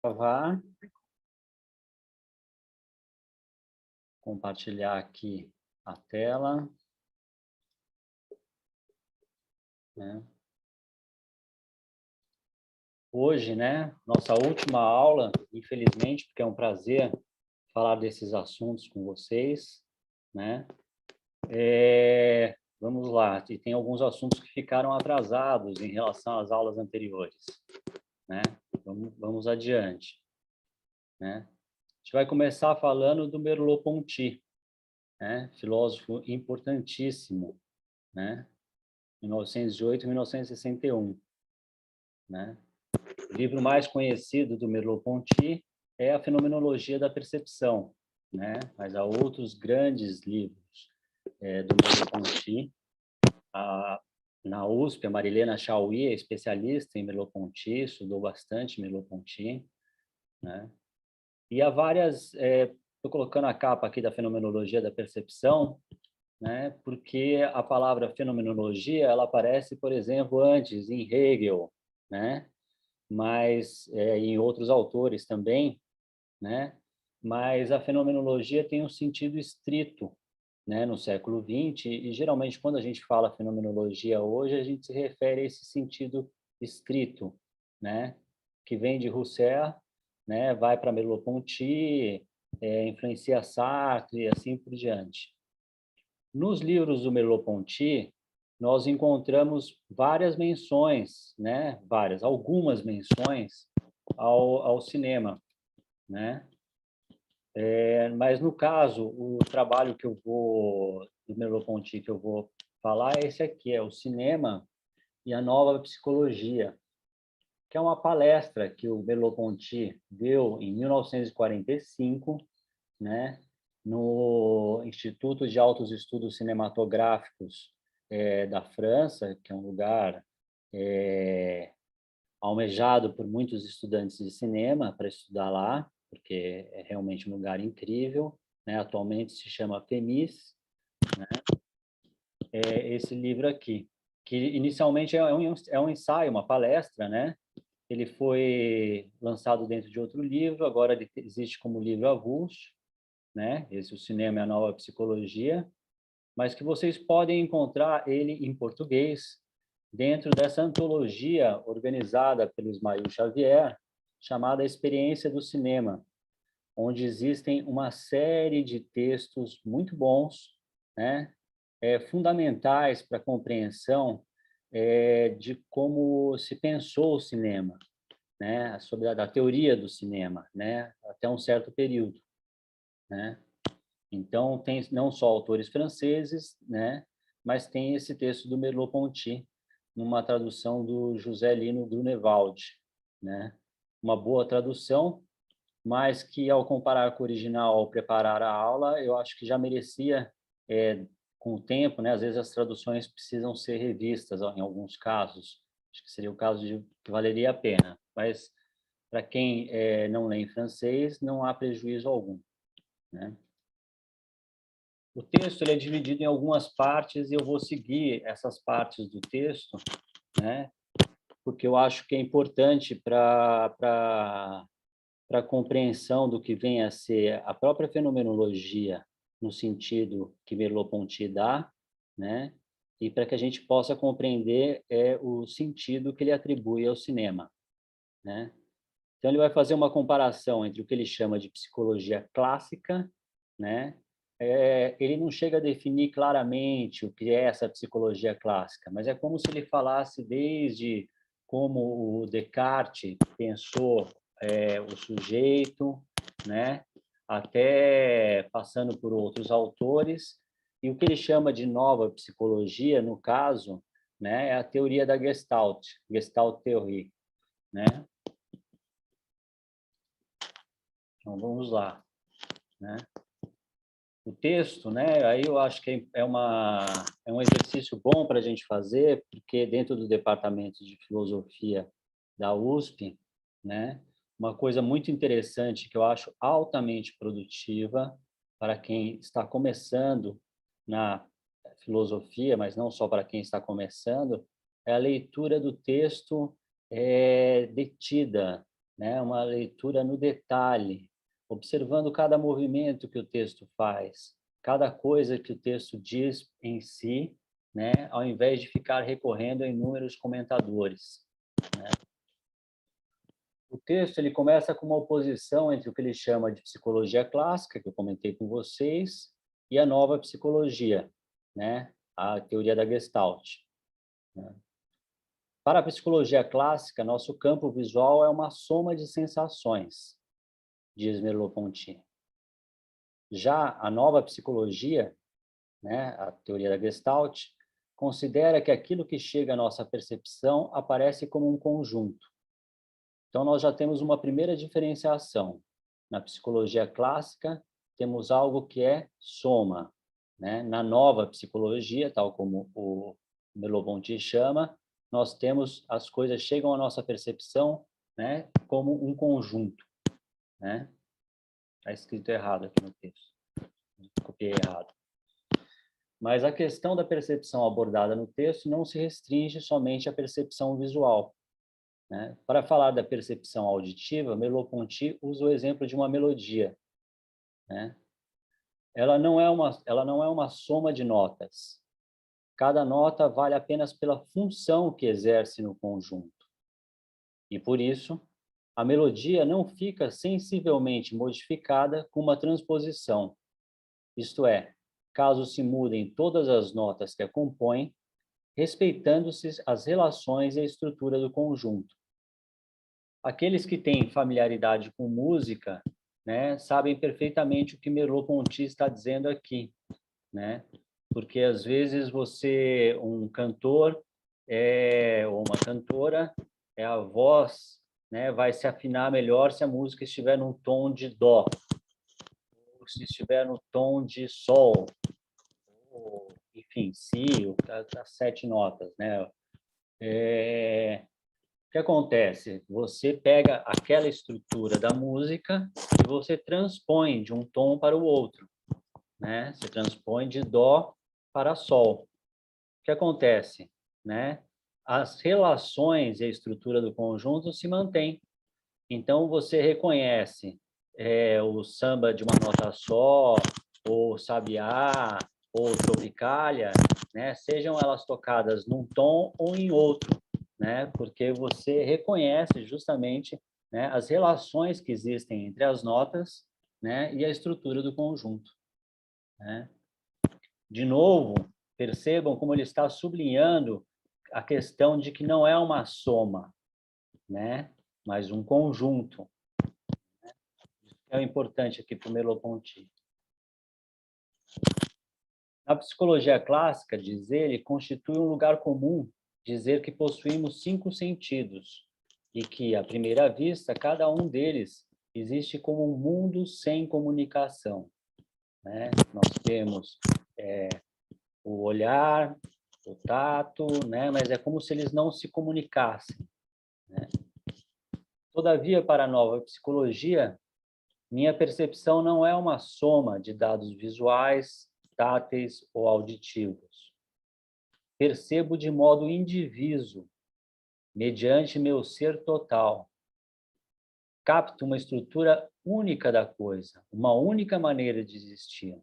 Gravar, compartilhar aqui a tela, né? Hoje, né, nossa última aula, infelizmente, porque é um prazer falar desses assuntos com vocês, né? Vamos lá, e tem alguns assuntos que ficaram atrasados em relação às aulas anteriores, né? Vamos adiante, né? A gente vai começar falando do Merleau-Ponty, né? Filósofo importantíssimo, né? 1908 e 1961, né? O livro mais conhecido do Merleau-Ponty é A Fenomenologia da Percepção, né? Mas há outros grandes livros do Merleau-Ponty. Na USP, a Marilena Chauí é especialista em Merleau-Ponty, estudou bastante Merleau-Ponty, né? E há várias... Estou colocando a capa aqui da Fenomenologia da Percepção, né? Porque a palavra fenomenologia ela aparece, por exemplo, antes em Hegel, né? Mas em outros autores também, né? Mas a fenomenologia tem um sentido estrito, né? No século XX, e geralmente quando a gente fala fenomenologia hoje, a gente se refere a esse sentido estrito, né? Que vem de Husserl, né? Vai para Merleau-Ponty, influencia Sartre e assim por diante. Nos livros do Merleau-Ponty, nós encontramos várias menções, né? Algumas menções ao cinema, né? Mas no caso, o trabalho do Merleau-Ponty que eu vou falar é esse aqui, é o Cinema e a Nova Psicologia, que é uma palestra que o Merleau-Ponty deu em 1945, né? No Instituto de Altos Estudos Cinematográficos da França, que é um lugar almejado por muitos estudantes de cinema para estudar lá, porque é realmente um lugar incrível, né? Atualmente se chama FEMIS, né? Esse livro aqui, que inicialmente é um ensaio, uma palestra, né? Ele foi lançado dentro de outro livro, agora ele existe como livro avulso, né? Esse, O Cinema e a Nova Psicologia, mas que vocês podem encontrar ele em português dentro dessa antologia organizada pelo Ismael Xavier, chamada Experiência do Cinema, onde existem uma série de textos muito bons, né? Fundamentais para a compreensão de como se pensou o cinema, né? Sobre a teoria do cinema, né? Até um certo período, né? Então, tem não só autores franceses, né, mas tem esse texto do Merleau-Ponty, numa tradução do José Lino Grunewald, né? Uma boa tradução, mas que, ao comparar com o original, ao preparar a aula, eu acho que já merecia, com o tempo, né? Às vezes as traduções precisam ser revistas, em alguns casos. Acho que seria o caso de que valeria a pena. Mas, para quem não lê em francês, não há prejuízo algum, né? O texto ele é dividido em algumas partes e eu vou seguir essas partes do texto, né? Porque eu acho que é importante para a compreensão do que vem a ser a própria fenomenologia, no sentido que Merleau-Ponty dá, né? E para que a gente possa compreender o sentido que ele atribui ao cinema, né? Então, ele vai fazer uma comparação entre o que ele chama de psicologia clássica, né? Ele não chega a definir claramente o que é essa psicologia clássica, mas é como se ele falasse desde como o Descartes pensou o sujeito, né? Até passando por outros autores, e o que ele chama de nova psicologia, no caso, né, é a teoria da Gestalt, Gestalt Theory, né? Então, vamos lá, né? O texto, né? Aí eu acho que é um exercício bom para a gente fazer, porque dentro do departamento de filosofia da USP, né? Uma coisa muito interessante que eu acho altamente produtiva para quem está começando na filosofia, mas não só para quem está começando, é a leitura do texto detida, né? Uma leitura no detalhe, observando cada movimento que o texto faz, cada coisa que o texto diz em si, né? Ao invés de ficar recorrendo a inúmeros comentadores, né? O texto ele começa com uma oposição entre o que ele chama de psicologia clássica, que eu comentei com vocês, e a nova psicologia, né? A teoria da Gestalt, né? Para a psicologia clássica, nosso campo visual é uma soma de sensações, diz Merleau-Ponty. Já a nova psicologia, né, a teoria da Gestalt, considera que aquilo que chega à nossa percepção aparece como um conjunto. Então, nós já temos uma primeira diferenciação. Na psicologia clássica, temos algo que é soma, né? Na nova psicologia, tal como o Merleau-Ponty chama, nós temos as coisas chegam à nossa percepção, né, como um conjunto, né? Está escrito errado aqui no texto. Copiei errado. Mas a questão da percepção abordada no texto não se restringe somente à percepção visual, né? Para falar da percepção auditiva, Merleau-Ponty usa o exemplo de uma melodia, né? Ela não é uma soma de notas. Cada nota vale apenas pela função que exerce no conjunto. E por isso, a melodia não fica sensivelmente modificada com uma transposição. Isto é, caso se mudem todas as notas que a compõem, respeitando-se as relações e a estrutura do conjunto. Aqueles que têm familiaridade com música, né, sabem perfeitamente o que Merleau-Ponty está dizendo aqui, né? Porque às vezes um cantor ou uma cantora, a voz, né, vai se afinar melhor se a música estiver num tom de dó, ou se estiver no tom de sol, ou, enfim, si, as 7 notas, né? O que acontece? Você pega aquela estrutura da música e você transpõe de um tom para o outro, né? Você transpõe de dó para sol. O que acontece, né? As relações e a estrutura do conjunto se mantêm. Então, você reconhece o samba de uma nota só, ou sabiá, ou tropicália, né? Sejam elas tocadas num tom ou em outro, né? Porque você reconhece justamente, né, as relações que existem entre as notas, né, e a estrutura do conjunto, né? De novo, percebam como ele está sublinhando a questão de que não é uma soma, né, mas um conjunto. Isso é o importante aqui para o Merleau-Ponty. Na psicologia clássica, diz ele, constitui um lugar comum dizer que possuímos 5 sentidos e que, à primeira vista, cada um deles existe como um mundo sem comunicação, né? Nós temos o olhar, o tato, né? Mas é como se eles não se comunicassem, né? Todavia, para a nova psicologia, minha percepção não é uma soma de dados visuais, táteis ou auditivos. Percebo de modo indiviso, mediante meu ser total. Capto uma estrutura única da coisa, uma única maneira de existir,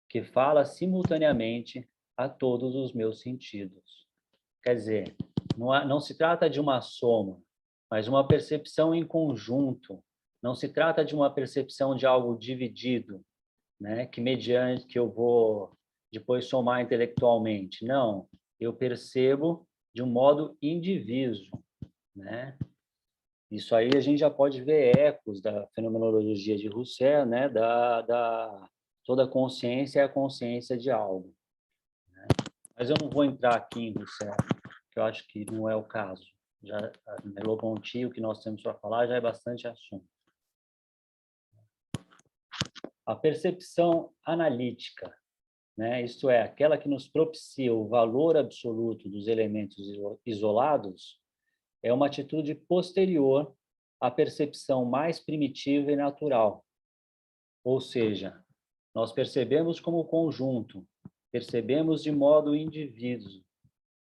que fala simultaneamente a todos os meus sentidos. Quer dizer, não se trata de uma soma, mas uma percepção em conjunto. Não se trata de uma percepção de algo dividido, né? Que eu vou depois somar intelectualmente. Não, eu percebo de um modo indiviso, né? Isso aí a gente já pode ver ecos da fenomenologia de Husserl, né? Toda consciência é a consciência de algo, né? Mas eu não vou entrar aqui em Husserl, que eu acho que não é o caso. Já Merleau-Ponty, o que nós temos para falar já é bastante assunto. A percepção analítica, né? Isto é, aquela que nos propicia o valor absoluto dos elementos isolados, é uma atitude posterior à percepção mais primitiva e natural. Ou seja, nós percebemos como conjunto, percebemos de modo indivíduo,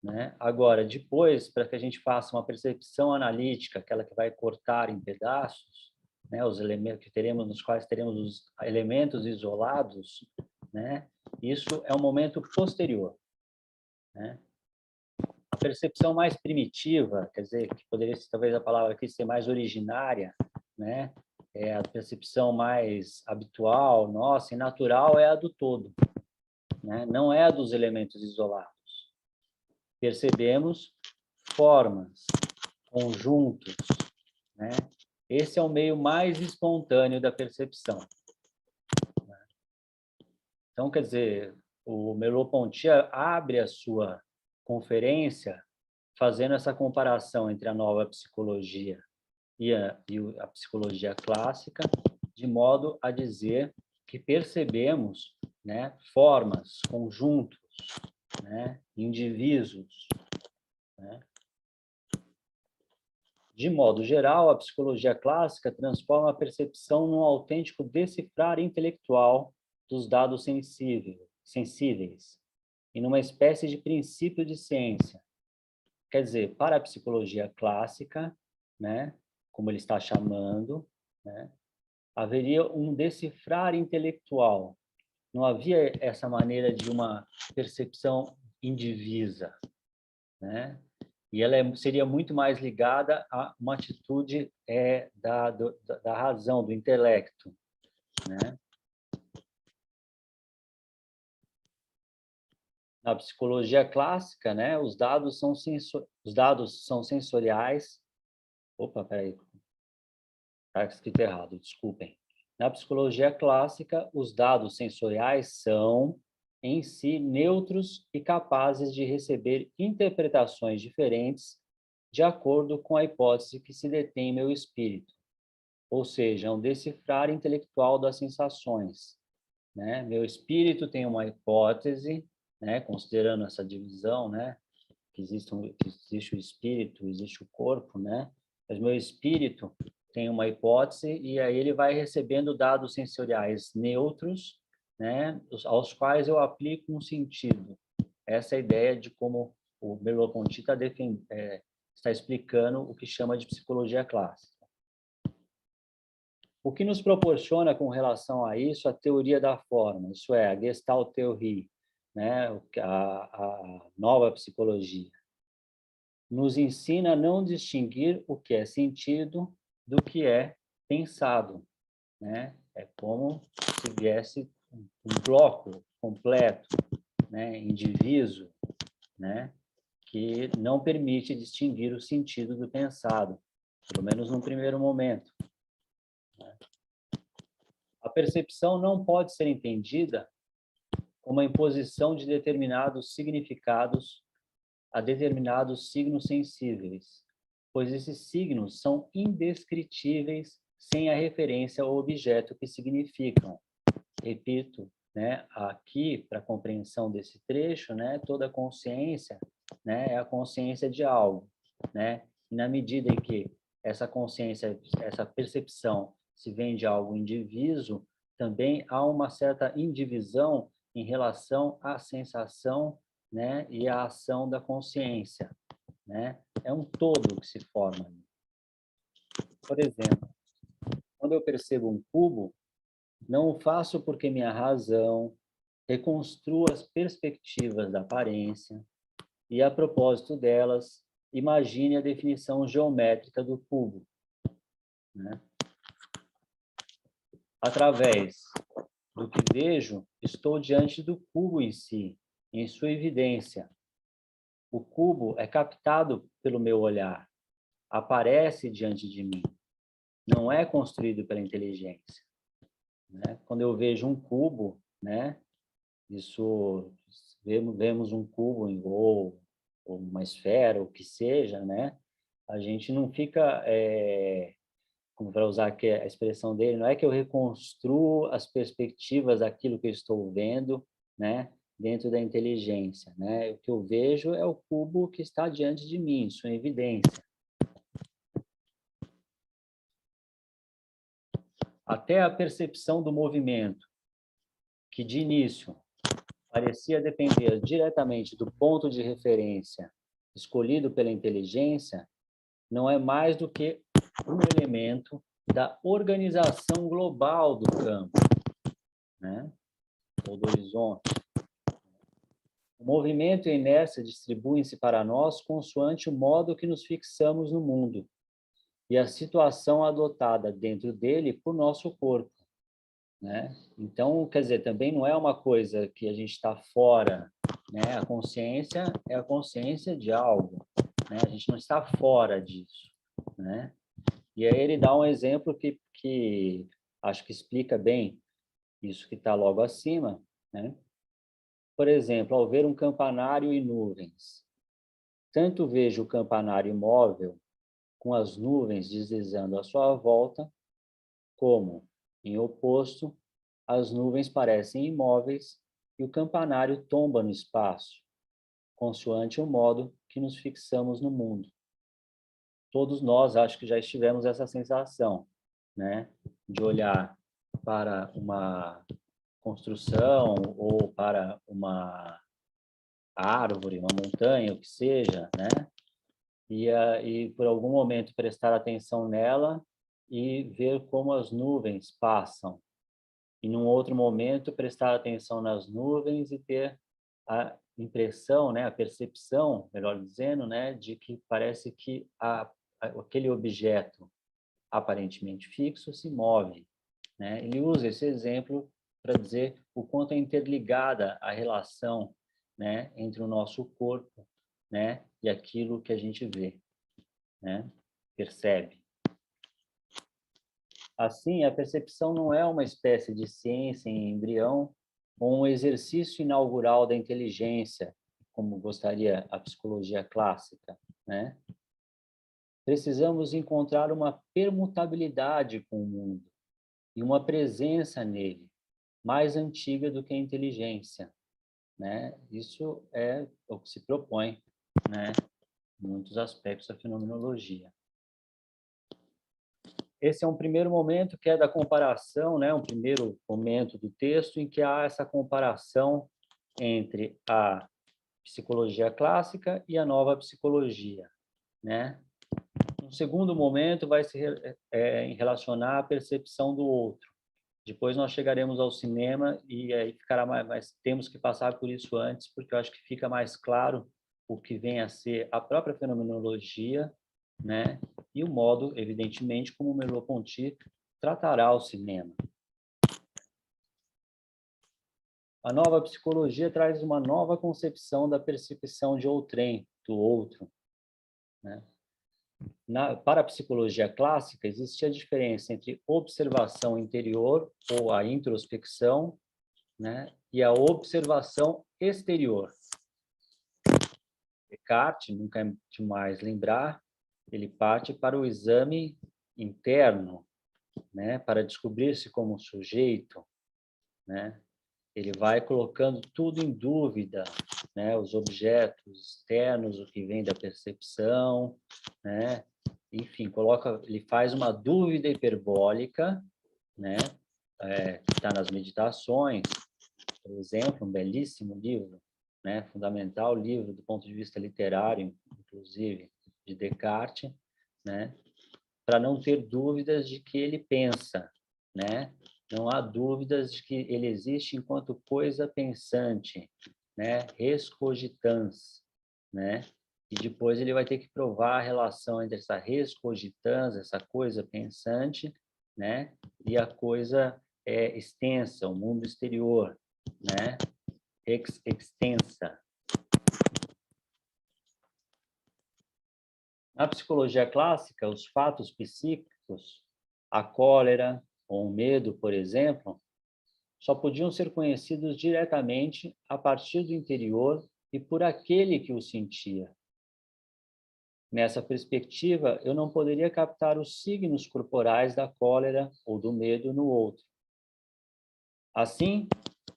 né? Agora, depois, para que a gente faça uma percepção analítica, aquela que vai cortar em pedaços, né, os elementos que teremos, nos quais teremos os elementos isolados, né? Isso é um momento posterior, né? A percepção mais primitiva, quer dizer, que poderia ser talvez a palavra aqui ser mais originária, né? É a percepção mais habitual, nossa, e natural é a do todo, né? Não é a dos elementos isolados. Percebemos formas, conjuntos, né? Esse é o meio mais espontâneo da percepção. Então, quer dizer, o Merleau-Ponty abre a sua conferência fazendo essa comparação entre a nova psicologia e a psicologia clássica, de modo a dizer que percebemos, né, formas, conjuntos, né, indivíduos, né? De modo geral, a psicologia clássica transforma a percepção num autêntico decifrar intelectual dos dados sensíveis e numa espécie de princípio de ciência. Quer dizer, para a psicologia clássica, né, como ele está chamando, né, haveria um decifrar intelectual. Não havia essa maneira de uma percepção indivisa, né? E ela seria muito mais ligada a uma atitude da razão, do intelecto, né? Na psicologia clássica, né, os dados são sensoriais. Opa, peraí, está escrito errado, desculpem. Na psicologia clássica, os dados sensoriais são, em si, neutros e capazes de receber interpretações diferentes de acordo com a hipótese que se detém em meu espírito, ou seja, um decifrar intelectual das sensações, né? Meu espírito tem uma hipótese, né, considerando essa divisão, né, que existe o espírito, existe o corpo, né? Mas meu espírito tem uma hipótese e aí ele vai recebendo dados sensoriais neutros, né, aos quais eu aplico um sentido. Essa é a ideia de como o Merleau-Ponty está explicando o que chama de psicologia clássica. O que nos proporciona com relação a isso a teoria da forma, isso é, a Gestalt-Theorie, né, a nova psicologia. Nos ensina a não distinguir o que é sentido do que é pensado, né? É como se viesse um bloco completo, né, indiviso, né, que não permite distinguir o sentido do pensado, pelo menos num primeiro momento. A percepção não pode ser entendida como a imposição de determinados significados a determinados signos sensíveis, pois esses signos são indescritíveis sem a referência ao objeto que significam. Repito, né, aqui, para a compreensão desse trecho, né, toda consciência, né, é a consciência de algo, né? E na medida em que essa consciência, essa percepção se vem de algo indiviso, também há uma certa indivisão em relação à sensação, né, e à ação da consciência, né? É um todo que se forma. Por exemplo, quando eu percebo um cubo, não o faço porque minha razão reconstrua as perspectivas da aparência e, a propósito delas, imagine a definição geométrica do cubo, né? Através do que vejo, estou diante do cubo em si, em sua evidência. O cubo é captado pelo meu olhar, aparece diante de mim, não é construído pela inteligência, né? Quando eu vejo um cubo, né, isso vemos um cubo ou uma esfera, o que seja, né? A gente não fica, como para usar aqui a expressão dele, não é que eu reconstruo as perspectivas daquilo que eu estou vendo, né, dentro da inteligência, né? O que eu vejo é o cubo que está diante de mim, sua evidência. Até a percepção do movimento, que de início parecia depender diretamente do ponto de referência escolhido pela inteligência não é mais do que um elemento da organização global do campo, né? Ou do horizonte. O movimento e a inércia distribuem-se para nós consoante o modo que nos fixamos no mundo e a situação adotada dentro dele por nosso corpo, né? Então, quer dizer, também não é uma coisa que a gente está fora, né? A consciência é a consciência de algo, né? A gente não está fora disso, né? E aí ele dá um exemplo que acho que explica bem isso que está logo acima, né? Por exemplo, ao ver um campanário e nuvens, tanto vejo o campanário imóvel, com as nuvens deslizando à sua volta, como, em oposto, as nuvens parecem imóveis e o campanário tomba no espaço, consoante o modo que nos fixamos no mundo. Todos nós, acho que já tivemos essa sensação, né? De olhar para uma construção ou para uma árvore, uma montanha, o que seja, né? E por algum momento prestar atenção nela e ver como as nuvens passam. E num outro momento prestar atenção nas nuvens e ter a impressão, né, a percepção, melhor dizendo, né, de que parece que aquele objeto aparentemente fixo se move, né? Ele usa esse exemplo para dizer o quanto é interligada a relação, né, entre o nosso corpo, né, e aquilo que a gente vê, né, percebe. Assim, a percepção não é uma espécie de ciência em embrião ou um exercício inaugural da inteligência, como gostaria a psicologia clássica, né? Precisamos encontrar uma permutabilidade com o mundo e uma presença nele mais antiga do que a inteligência, né? Isso é o que se propõe, né? Em muitos aspectos da fenomenologia. Esse é um primeiro momento que é da comparação, né? Um primeiro momento do texto em que há essa comparação entre a psicologia clássica e a nova psicologia, né? Um segundo momento vai se relacionar à percepção do outro. Depois nós chegaremos ao cinema e aí ficará mais temos que passar por isso antes, porque eu acho que fica mais claro o que vem a ser a própria fenomenologia, né? E o modo, evidentemente, como o Merleau-Ponty tratará o cinema. A nova psicologia traz uma nova concepção da percepção de outrem, do outro, né? Para a psicologia clássica, existia a diferença entre observação interior, ou a introspecção, né, e a observação exterior. Descartes, nunca é demais lembrar, ele parte para o exame interno, né, para descobrir-se como sujeito, né? Ele vai colocando tudo em dúvida, né, os objetos externos, o que vem da percepção, né? Enfim, ele faz uma dúvida hiperbólica, né? Que está nas meditações, por exemplo, um belíssimo livro, né? Fundamental livro do ponto de vista literário, inclusive, de Descartes, né? Para não ter dúvidas de que ele pensa, né? Não há dúvidas de que ele existe enquanto coisa pensante, né? Res cogitans, né? E depois ele vai ter que provar a relação entre essa res cogitans, essa coisa pensante, né? E a coisa extensa, o mundo exterior, né? Extensa. Na psicologia clássica, os fatos psíquicos, a cólera ou o medo, por exemplo, só podiam ser conhecidos diretamente a partir do interior e por aquele que o sentia. Nessa perspectiva, eu não poderia captar os signos corporais da cólera ou do medo no outro. Assim,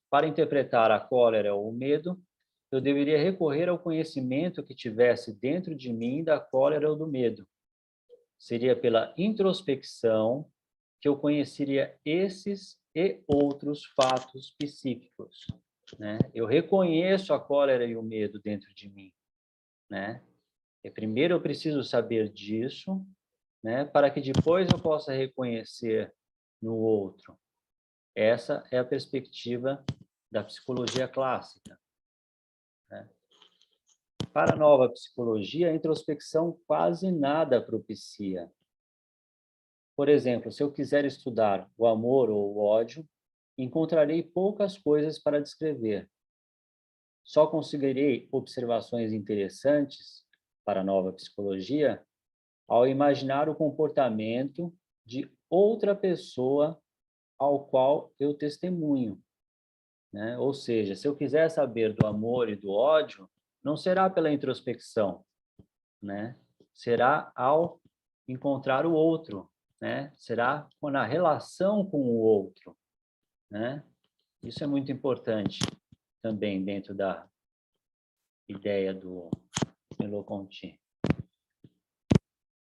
para interpretar a cólera ou o medo, eu deveria recorrer ao conhecimento que tivesse dentro de mim da cólera ou do medo. Seria pela introspecção que eu conheceria esses e outros fatos psíquicos, né? Eu reconheço a cólera e o medo dentro de mim, né? E primeiro eu preciso saber disso, né, para que depois eu possa reconhecer no outro. Essa é a perspectiva da psicologia clássica, né? Para a nova psicologia, a introspecção quase nada propicia. Por exemplo, se eu quiser estudar o amor ou o ódio, encontrarei poucas coisas para descrever. Só conseguirei observações interessantes para a nova psicologia ao imaginar o comportamento de outra pessoa ao qual eu testemunho, né? Ou seja, se eu quiser saber do amor e do ódio, não será pela introspecção, né? Será ao encontrar o outro, né? Será na relação com o outro, né? Isso é muito importante também dentro da ideia do Merleau-Ponty.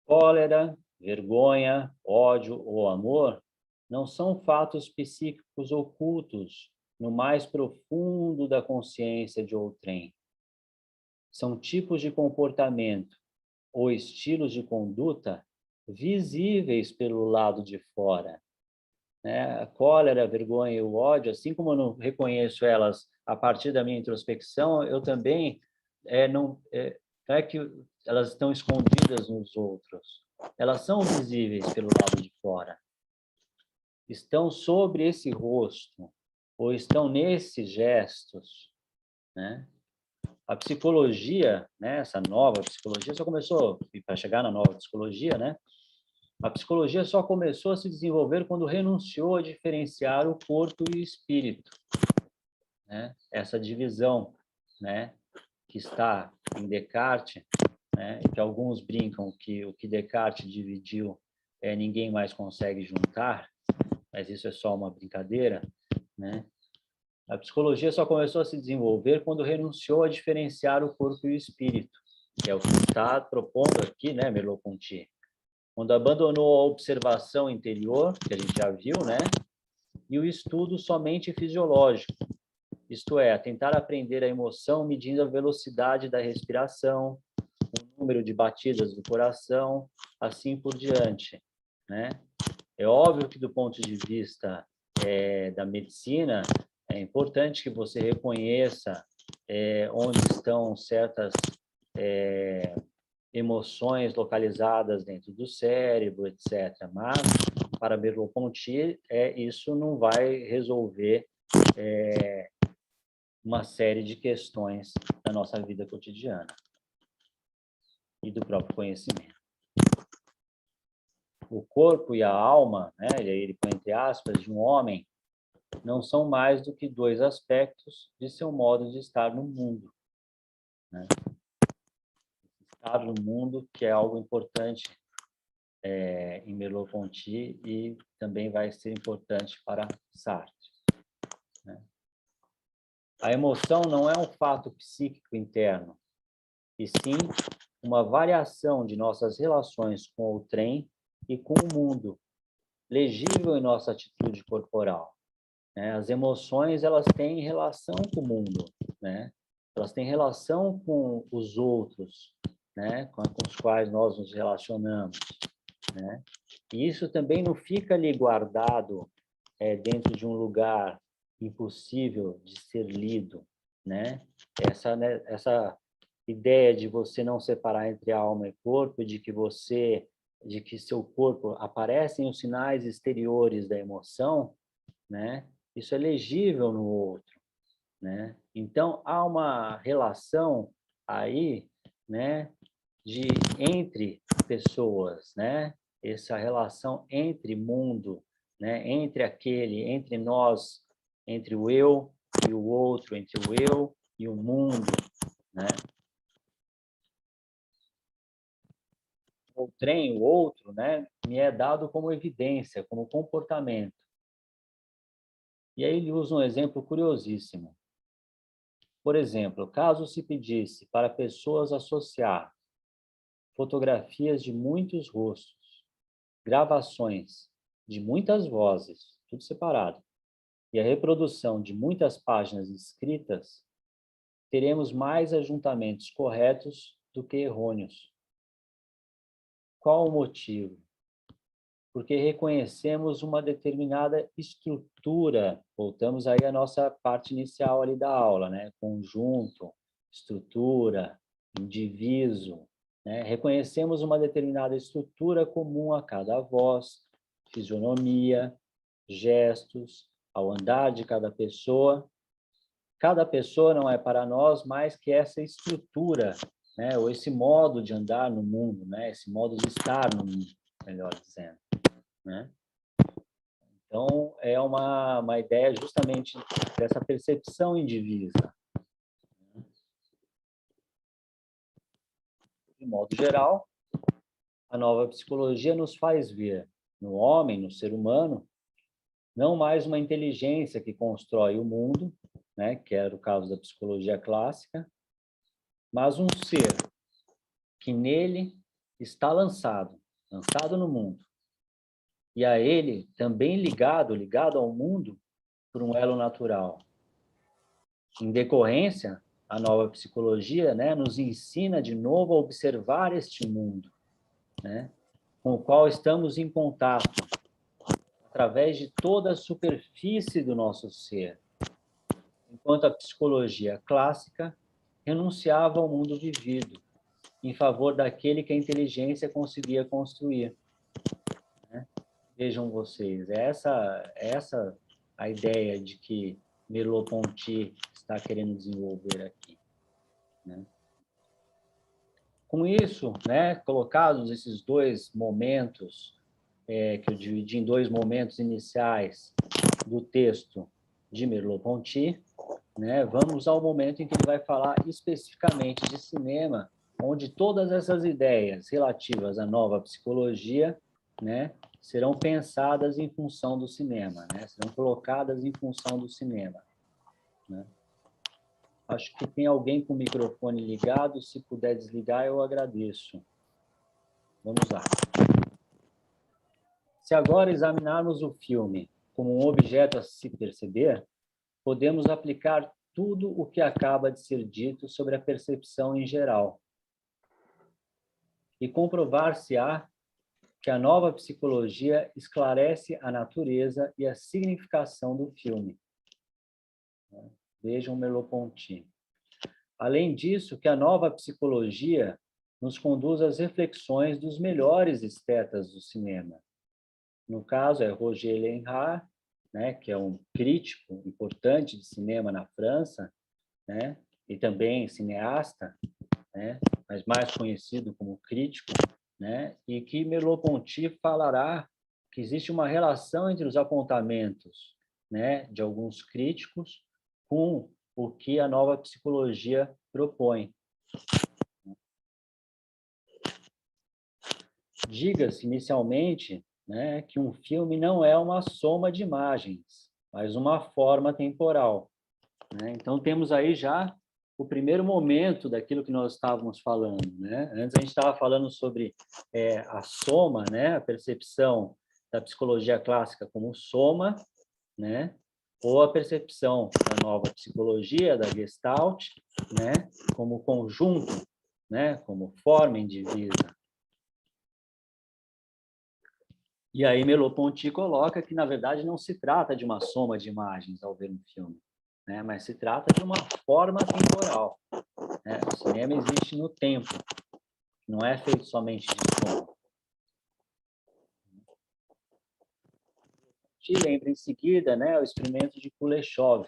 Cólera, vergonha, ódio ou amor não são fatos psíquicos ocultos no mais profundo da consciência de outrem. São tipos de comportamento ou estilos de conduta visíveis pelo lado de fora, né? A cólera, a vergonha e o ódio, assim como eu não reconheço elas a partir da minha introspecção, eu também não é que elas estão escondidas nos outros. Elas são visíveis pelo lado de fora. Estão sobre esse rosto, ou estão nesses gestos, né? A psicologia, né, essa nova psicologia, só começou, para chegar na nova psicologia, né? A psicologia só começou a se desenvolver quando renunciou a diferenciar o corpo e o espírito, né? Essa divisão, né, que está em Descartes, né, e que alguns brincam que o que Descartes dividiu ninguém mais consegue juntar, mas isso é só uma brincadeira, né? A psicologia só começou a se desenvolver quando renunciou a diferenciar o corpo e o espírito, que é o que está propondo aqui, né, Merleau-Ponty. Quando abandonou a observação interior, que a gente já viu, né, e o estudo somente fisiológico, isto é, tentar aprender a emoção medindo a velocidade da respiração, o número de batidas do coração, assim por diante, né? É óbvio que do ponto de vista da medicina, é importante que você reconheça onde estão certas emoções localizadas dentro do cérebro, etc. Mas, para Merleau-Ponty, isso não vai resolver uma série de questões da nossa vida cotidiana e do próprio conhecimento. O corpo e a alma, né, ele põe entre aspas, de um homem, não são mais do que dois aspectos de seu modo de estar no mundo, né? Estar no mundo, que é algo importante em Merleau-Ponty e também vai ser importante para Sartre, né? A emoção não é um fato psíquico interno, e sim uma variação de nossas relações com o outrem e com o mundo, legível em nossa atitude corporal, né? As emoções, elas têm relação com o mundo, né? Elas têm relação com os outros, né? Com os quais nós nos relacionamos, né? E isso também não fica ali guardado dentro de um lugar impossível de ser lido, né? Essa ideia de você não separar entre alma e corpo, de que seu corpo aparecem os sinais exteriores da emoção, né? Isso é legível no outro, né? Então há uma relação aí, né, de entre pessoas, né? Essa relação entre mundo, né? Entre nós, entre o eu e o outro, entre o eu e o mundo, né? O trem, o outro, né, me é dado como evidência, como comportamento. E aí ele usa um exemplo curiosíssimo. Por exemplo, caso se pedisse para pessoas associar fotografias de muitos rostos, gravações de muitas vozes, tudo separado, e a reprodução de muitas páginas escritas, teremos mais ajuntamentos corretos do que errôneos. Qual o motivo? Porque reconhecemos uma determinada estrutura. Voltamos aí à nossa parte inicial ali da aula, né? Conjunto, estrutura, indivíduo, né? Reconhecemos uma determinada estrutura comum a cada voz, fisionomia, gestos, ao andar de cada pessoa. Cada pessoa não é para nós mais que essa estrutura, né? Ou esse modo de andar no mundo, né? Esse modo de estar no mundo, melhor dizendo, né? Então, é uma ideia justamente dessa percepção indivisa. De modo geral, a nova psicologia nos faz ver no homem, no ser humano, não mais uma inteligência que constrói o mundo, né, que era o caso da psicologia clássica, mas um ser que nele está lançado no mundo. E a ele também ligado ao mundo por um elo natural. Em decorrência, a nova psicologia, né, nos ensina de novo a observar este mundo, né, com o qual estamos em contato, através de toda a superfície do nosso ser. Enquanto a psicologia clássica renunciava ao mundo vivido, em favor daquele que a inteligência conseguia construir. Né? Vejam vocês, essa a ideia de que Merleau-Ponty está querendo desenvolver aqui. Né? Com isso, né, colocados esses dois momentos, que eu dividi em dois momentos iniciais do texto de Merleau-Ponty, né, vamos ao momento em que ele vai falar especificamente de cinema, onde todas essas ideias relativas à nova psicologia, né, serão pensadas em função do cinema, né, serão colocadas em função do cinema. Né? Acho que tem alguém com o microfone ligado, se puder desligar, eu agradeço. Vamos lá. Se agora examinarmos o filme como um objeto a se perceber, podemos aplicar tudo o que acaba de ser dito sobre a percepção em geral. E comprovar-se-á que a nova psicologia esclarece a natureza e a significação do filme. Vejam Merleau-Ponty. Além disso, que a nova psicologia nos conduz às reflexões dos melhores estetas do cinema. No caso, é Roger Lenhard, né, que é um crítico importante de cinema na França, né, e também cineasta, né, mas mais conhecido como crítico, né, e que Merleau-Ponty falará que existe uma relação entre os apontamentos, né, de alguns críticos com o que a nova psicologia propõe. Diga-se inicialmente, né, que um filme não é uma soma de imagens, mas uma forma temporal. Né? Então, temos aí já o primeiro momento daquilo que nós estávamos falando. Né? Antes, a gente estava falando sobre a soma, né? A percepção da psicologia clássica como soma, né? Ou a percepção da nova psicologia, da Gestalt, né? Como conjunto, né? Como forma indivisa. E aí Merleau-Ponty coloca que, na verdade, não se trata de uma soma de imagens ao ver um filme, né? Mas se trata de uma forma temporal. Né? O cinema existe no tempo, não é feito somente de som. Te lembra em seguida, né, o experimento de Kuleshov.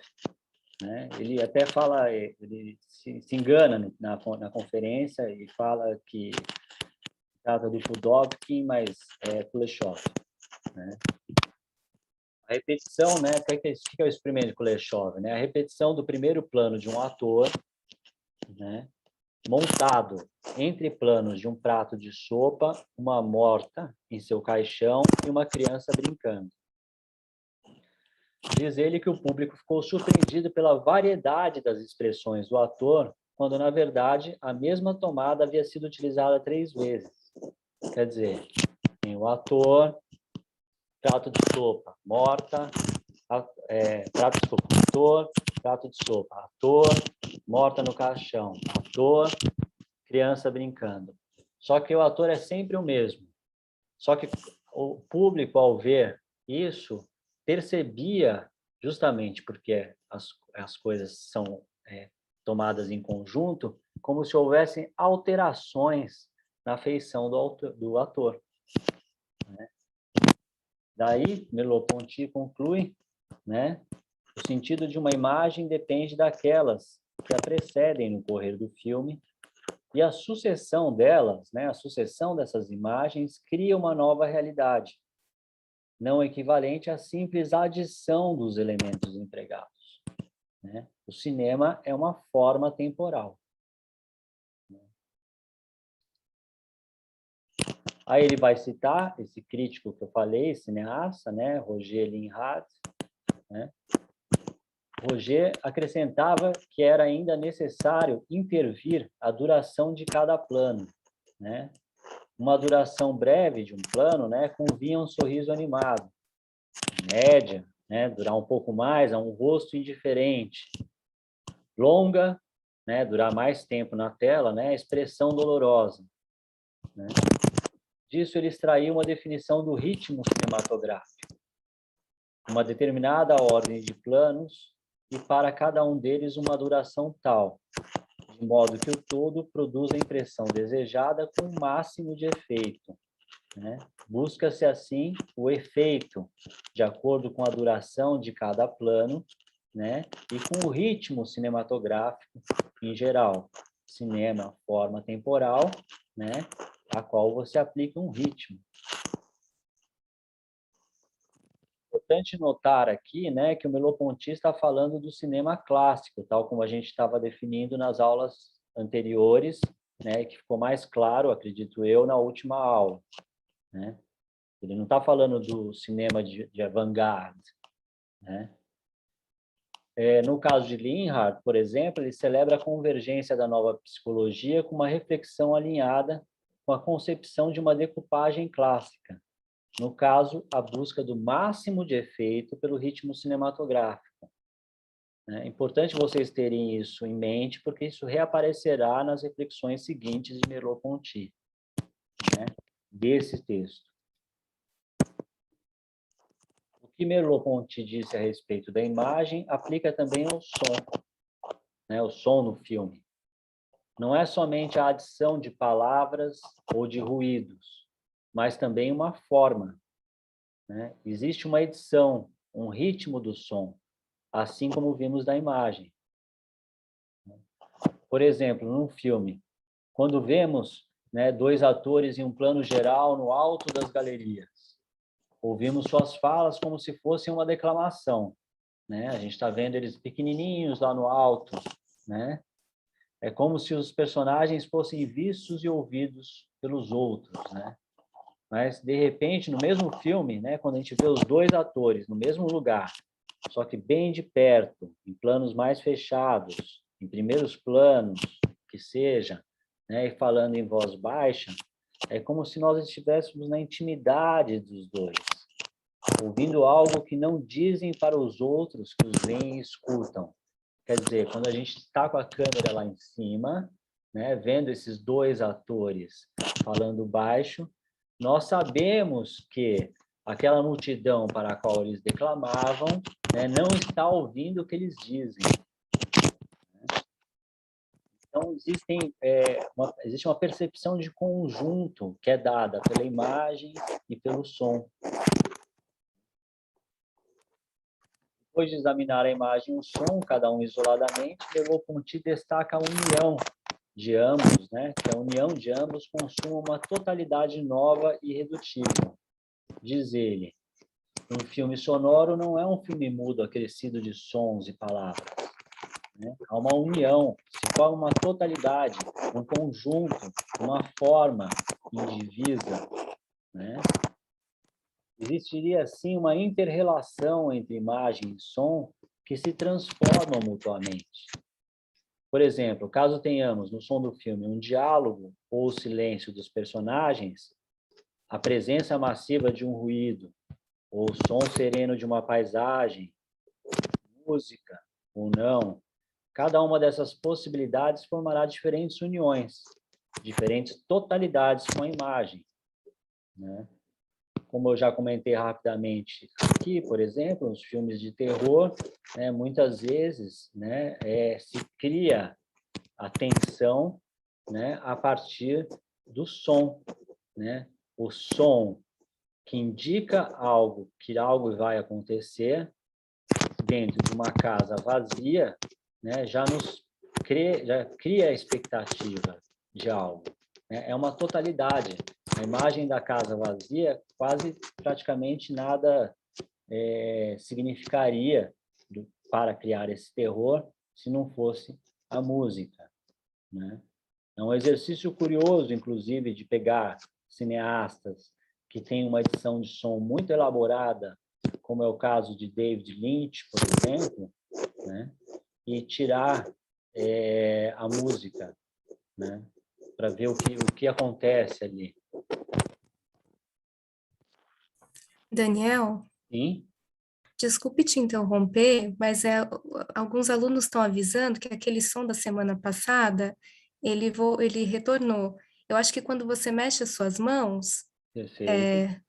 Né? Ele até fala, ele se engana na conferência e fala que trata do Pudovkin, mas é Kuleshov. Né? A repetição, né? O que é o experimento de Kuleshov? Né? A repetição do primeiro plano de um ator, né? Montado entre planos de um prato de sopa, uma morta em seu caixão e uma criança brincando. Diz ele que o público ficou surpreendido pela variedade das expressões do ator, quando, na verdade, a mesma tomada havia sido utilizada 3 vezes. Quer dizer, tem o ator, prato de sopa, morta, prato de sopa, ator, prato de sopa, ator, morta no caixão, ator, criança brincando. só que o ator é sempre o mesmo. Só que o público, ao ver isso, percebia, justamente porque as coisas são tomadas em conjunto, como se houvessem alterações na feição do ator. Né? Daí, Merleau-Ponty conclui, né, o sentido de uma imagem depende daquelas que a precedem no correr do filme, e a sucessão delas, né, a sucessão dessas imagens, cria uma nova realidade, não equivalente à simples adição dos elementos empregados. Né? O cinema é uma forma temporal. Aí ele vai citar esse crítico que eu falei, cineasta, né, Roger Linhart, né? Roger acrescentava que era ainda necessário intervir a duração de cada plano, né? Uma duração breve de um plano, né, convinha um sorriso animado. Média, né, durar um pouco mais, a um rosto indiferente. Longa, né, durar mais tempo na tela, né, expressão dolorosa. Né? Disso ele extraiu uma definição do ritmo cinematográfico. Uma determinada ordem de planos e para cada um deles uma duração tal, de modo que o todo produza a impressão desejada com o máximo de efeito. Né? Busca-se, assim, o efeito, de acordo com a duração de cada plano, né? E com o ritmo cinematográfico em geral. Cinema, forma temporal, né? A qual você aplica um ritmo. Importante notar aqui, né, que o Merleau-Ponty está falando do cinema clássico, tal como a gente estava definindo nas aulas anteriores, né, que ficou mais claro, acredito eu, na última aula. Né? Ele não está falando do cinema de avant-garde. Né? No caso de Linhart, por exemplo, ele celebra a convergência da nova psicologia com uma reflexão alinhada com a concepção de uma decupagem clássica. No caso, a busca do máximo de efeito pelo ritmo cinematográfico. É importante vocês terem isso em mente, porque isso reaparecerá nas reflexões seguintes de Merleau-Ponty, né, desse texto. O que Merleau-Ponty disse a respeito da imagem aplica também ao som, né, o som no filme. Não é somente a adição de palavras ou de ruídos, mas também uma forma. Né? Existe uma edição, um ritmo do som, assim como vimos da imagem. Por exemplo, num filme, quando vemos, né, dois atores em um plano geral no alto das galerias, ouvimos suas falas como se fosse uma declamação. Né? A gente está vendo eles pequenininhos lá no alto. Né? É como se os personagens fossem vistos e ouvidos pelos outros. Né? Mas, de repente, no mesmo filme, né, quando a gente vê os dois atores no mesmo lugar, só que bem de perto, em planos mais fechados, em primeiros planos, que seja, né, e falando em voz baixa, é como se nós estivéssemos na intimidade dos dois, ouvindo algo que não dizem para os outros que os veem e escutam. Quer dizer, quando a gente está com a câmera lá em cima, né, vendo esses dois atores falando baixo, nós sabemos que aquela multidão para a qual eles declamavam, né, não está ouvindo o que eles dizem. Então, existe uma percepção de conjunto que é dada pela imagem e pelo som. Depois de examinar a imagem e o som, cada um isoladamente, Merleau-Ponty destaca a união de ambos, né? Que a união de ambos consuma uma totalidade nova e irredutível. Diz ele, um filme sonoro não é um filme mudo acrescido de sons e palavras. Né? Há uma união, se forma uma totalidade, um conjunto, uma forma indivisa. Né? Existiria, assim, uma inter-relação entre imagem e som que se transformam mutuamente. Por exemplo, caso tenhamos no som do filme um diálogo ou o silêncio dos personagens, a presença massiva de um ruído, ou o som sereno de uma paisagem, música ou não, cada uma dessas possibilidades formará diferentes uniões, diferentes totalidades com a imagem, né? Como eu já comentei rapidamente aqui, por exemplo, nos filmes de terror, né, muitas vezes, né, se cria a tensão, né, a partir do som, né? O som que indica algo, que algo vai acontecer dentro de uma casa vazia, né, já cria a expectativa de algo, né? É uma totalidade. A imagem da casa vazia quase praticamente nada significaria para criar esse terror se não fosse a música, né? É um exercício curioso, inclusive, de pegar cineastas que têm uma edição de som muito elaborada, como é o caso de David Lynch, por exemplo, né? E tirar a música, né? Para ver o que acontece ali. Daniel, Sim? desculpe te interromper, mas alguns alunos estão avisando que aquele som da semana passada, ele retornou. Eu acho que quando você mexe as suas mãos, Perfeito.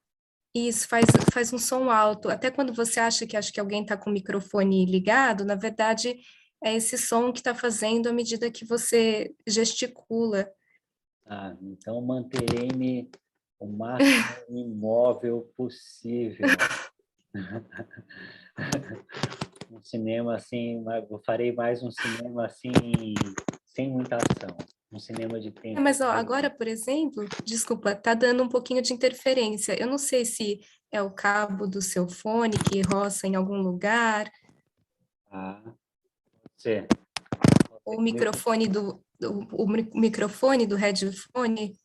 isso faz um som alto. Até quando você acha que alguém está com o microfone ligado, na verdade, é esse som que está fazendo à medida que você gesticula. Ah, então manterei-me o máximo imóvel possível. Um cinema assim, eu farei mais um cinema assim, sem muita ação. Um cinema de tempo Mas ó, agora, real. por exemplo, desculpa, tá dando um pouquinho de interferência. Eu não sei se é o cabo do seu fone que roça em algum lugar, Ah, você. ou o microfone o microfone do headphone,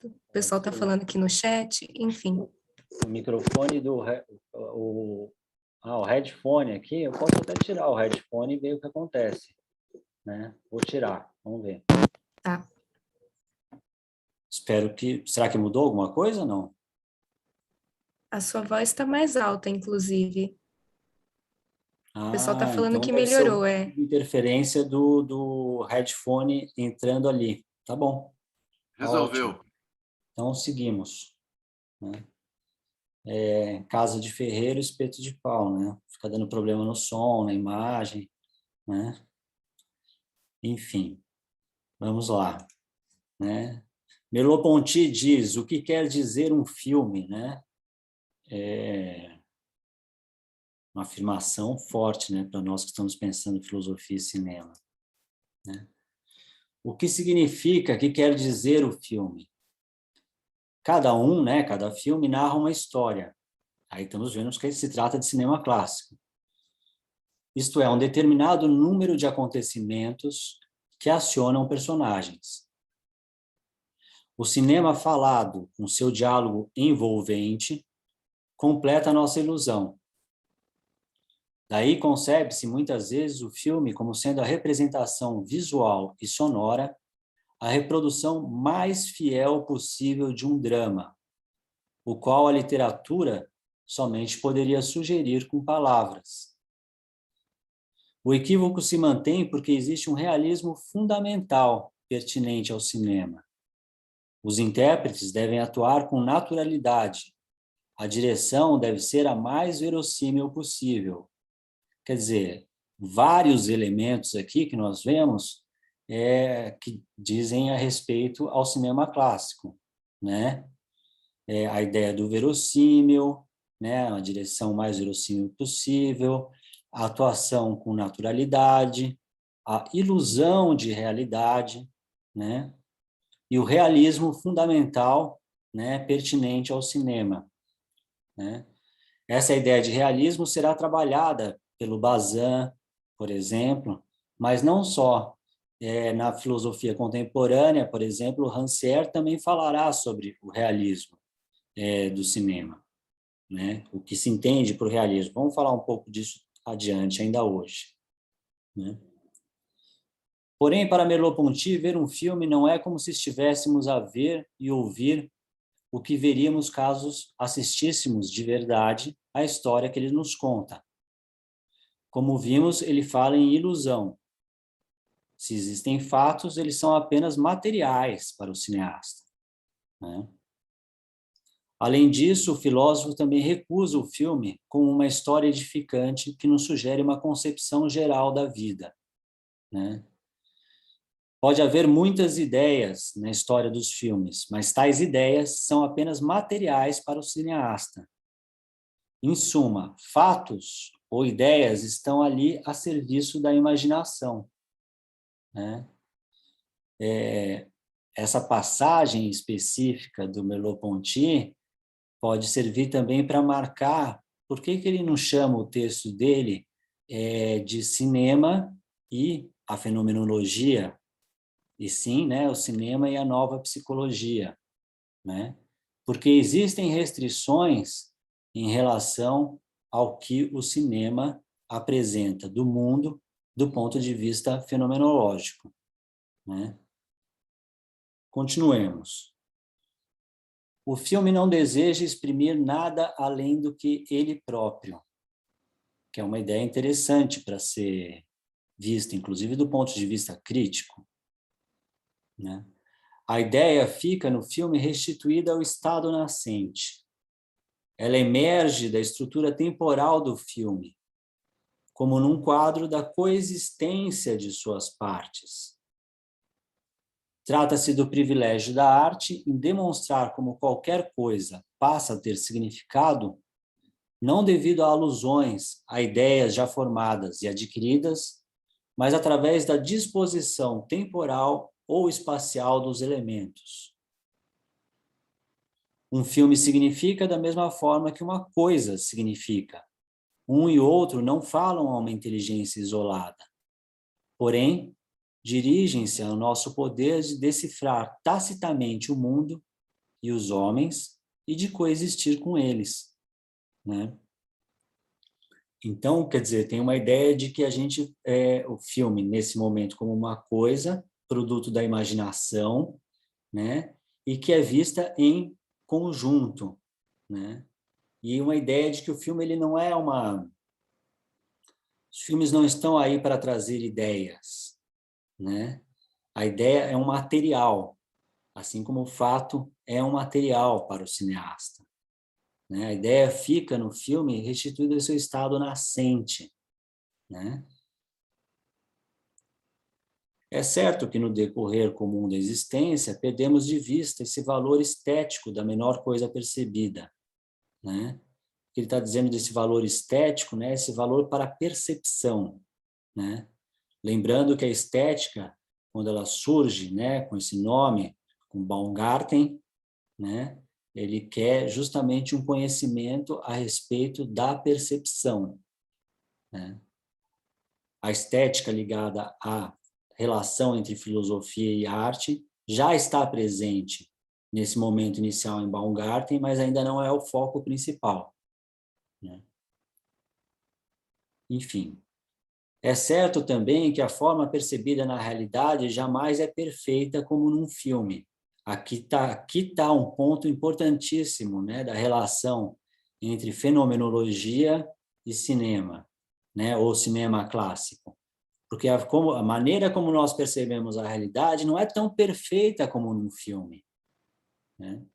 o pessoal tá falando aqui no chat, enfim. O microfone o headphone aqui, eu posso até tirar o headphone e ver o que acontece, né? Vou tirar, vamos ver. Tá. Espero que... Será que mudou alguma coisa ou não? A sua voz está mais alta, inclusive. O pessoal tá Ah, falando então que deve ser melhorou, uma é. interferência do headphone entrando ali. Tá bom, tá ótimo. Resolveu. Então, seguimos, né? Casa de ferreiro, espeto de pau, né? Fica dando problema no som, na imagem, né? Enfim, vamos lá, né? Merleau-Ponty diz: o que quer dizer um filme, né? É uma afirmação forte, né, para nós que estamos pensando em filosofia e cinema, né? O que significa, que quer dizer o filme? Cada um, né, cada filme narra uma história. Aí estamos vendo que se trata de cinema clássico. Isto é, um determinado número de acontecimentos que acionam personagens. O cinema falado, com seu diálogo envolvente, completa a nossa ilusão. Daí concebe-se muitas vezes o filme como sendo a representação visual e sonora, a reprodução mais fiel possível de um drama, o qual a literatura somente poderia sugerir com palavras. O equívoco se mantém porque existe um realismo fundamental pertinente ao cinema. Os intérpretes devem atuar com naturalidade. A direção deve ser a mais verossímil possível. Quer dizer, vários elementos aqui que nós vemos que dizem a respeito ao cinema clássico, né? A ideia do verossímil, né? A direção mais verossímil possível, a atuação com naturalidade, a ilusão de realidade, né? E o realismo fundamental, né? Pertinente ao cinema, né? Essa ideia de realismo será trabalhada pelo Bazin, por exemplo, mas não só. Na filosofia contemporânea, por exemplo, Rancière também falará sobre o realismo do cinema, né? O que se entende por realismo. Vamos falar um pouco disso adiante, ainda hoje, né? Porém, para Merleau-Ponty, ver um filme não é como se estivéssemos a ver e ouvir o que veríamos caso assistíssemos de verdade à história que ele nos conta. Como vimos, ele fala em ilusão. Se existem fatos, eles são apenas materiais para o cineasta, né? Além disso, o filósofo também recusa o filme como uma história edificante que nos sugere uma concepção geral da vida, né? Pode haver muitas ideias na história dos filmes, mas tais ideias são apenas materiais para o cineasta. Em suma, fatos ou ideias estão ali a serviço da imaginação, né? Essa passagem específica do Merleau-Ponty pode servir também para marcar por que ele não chama o texto dele de cinema e a fenomenologia, e sim, né, o cinema e a nova psicologia, né? Porque existem restrições em relação ao que o cinema apresenta do mundo do ponto de vista fenomenológico, né? Continuemos. O filme não deseja exprimir nada além do que ele próprio, que é uma ideia interessante para ser vista, inclusive do ponto de vista crítico, né? A ideia fica no filme restituída ao estado nascente. Ela emerge da estrutura temporal do filme, como num quadro da coexistência de suas partes. Trata-se do privilégio da arte em demonstrar como qualquer coisa passa a ter significado, não devido a alusões a ideias já formadas e adquiridas, mas através da disposição temporal ou espacial dos elementos. Um filme significa da mesma forma que uma coisa significa. Um e outro não falam a uma inteligência isolada. Porém, dirigem-se ao nosso poder de decifrar tacitamente o mundo e os homens e de coexistir com eles, né? Então, quer dizer, tem uma ideia de que a gente, o filme, nesse momento, como uma coisa, produto da imaginação, né? E que é vista em conjunto, né? E uma ideia de que o filme ele não é uma... Os filmes não estão aí para trazer ideias, né? A ideia é um material, assim como o fato é um material para o cineasta, né? A ideia fica no filme restituída ao seu estado nascente, né? É certo que no decorrer comum da existência perdemos de vista esse valor estético da menor coisa percebida, né? Ele está dizendo desse valor estético, né? Esse valor para a percepção, né? Lembrando que a estética, quando ela surge, né, com esse nome, com Baumgarten, né, ele quer justamente um conhecimento a respeito da percepção, né? A estética ligada à relação entre filosofia e arte já está presente nesse momento inicial em Baumgarten, mas ainda não é o foco principal, né? Enfim, é certo também que a forma percebida na realidade jamais é perfeita como num filme. Aqui tá um ponto importantíssimo, né, da relação entre fenomenologia e cinema, né, ou cinema clássico. Porque a maneira como nós percebemos a realidade não é tão perfeita como num filme, né?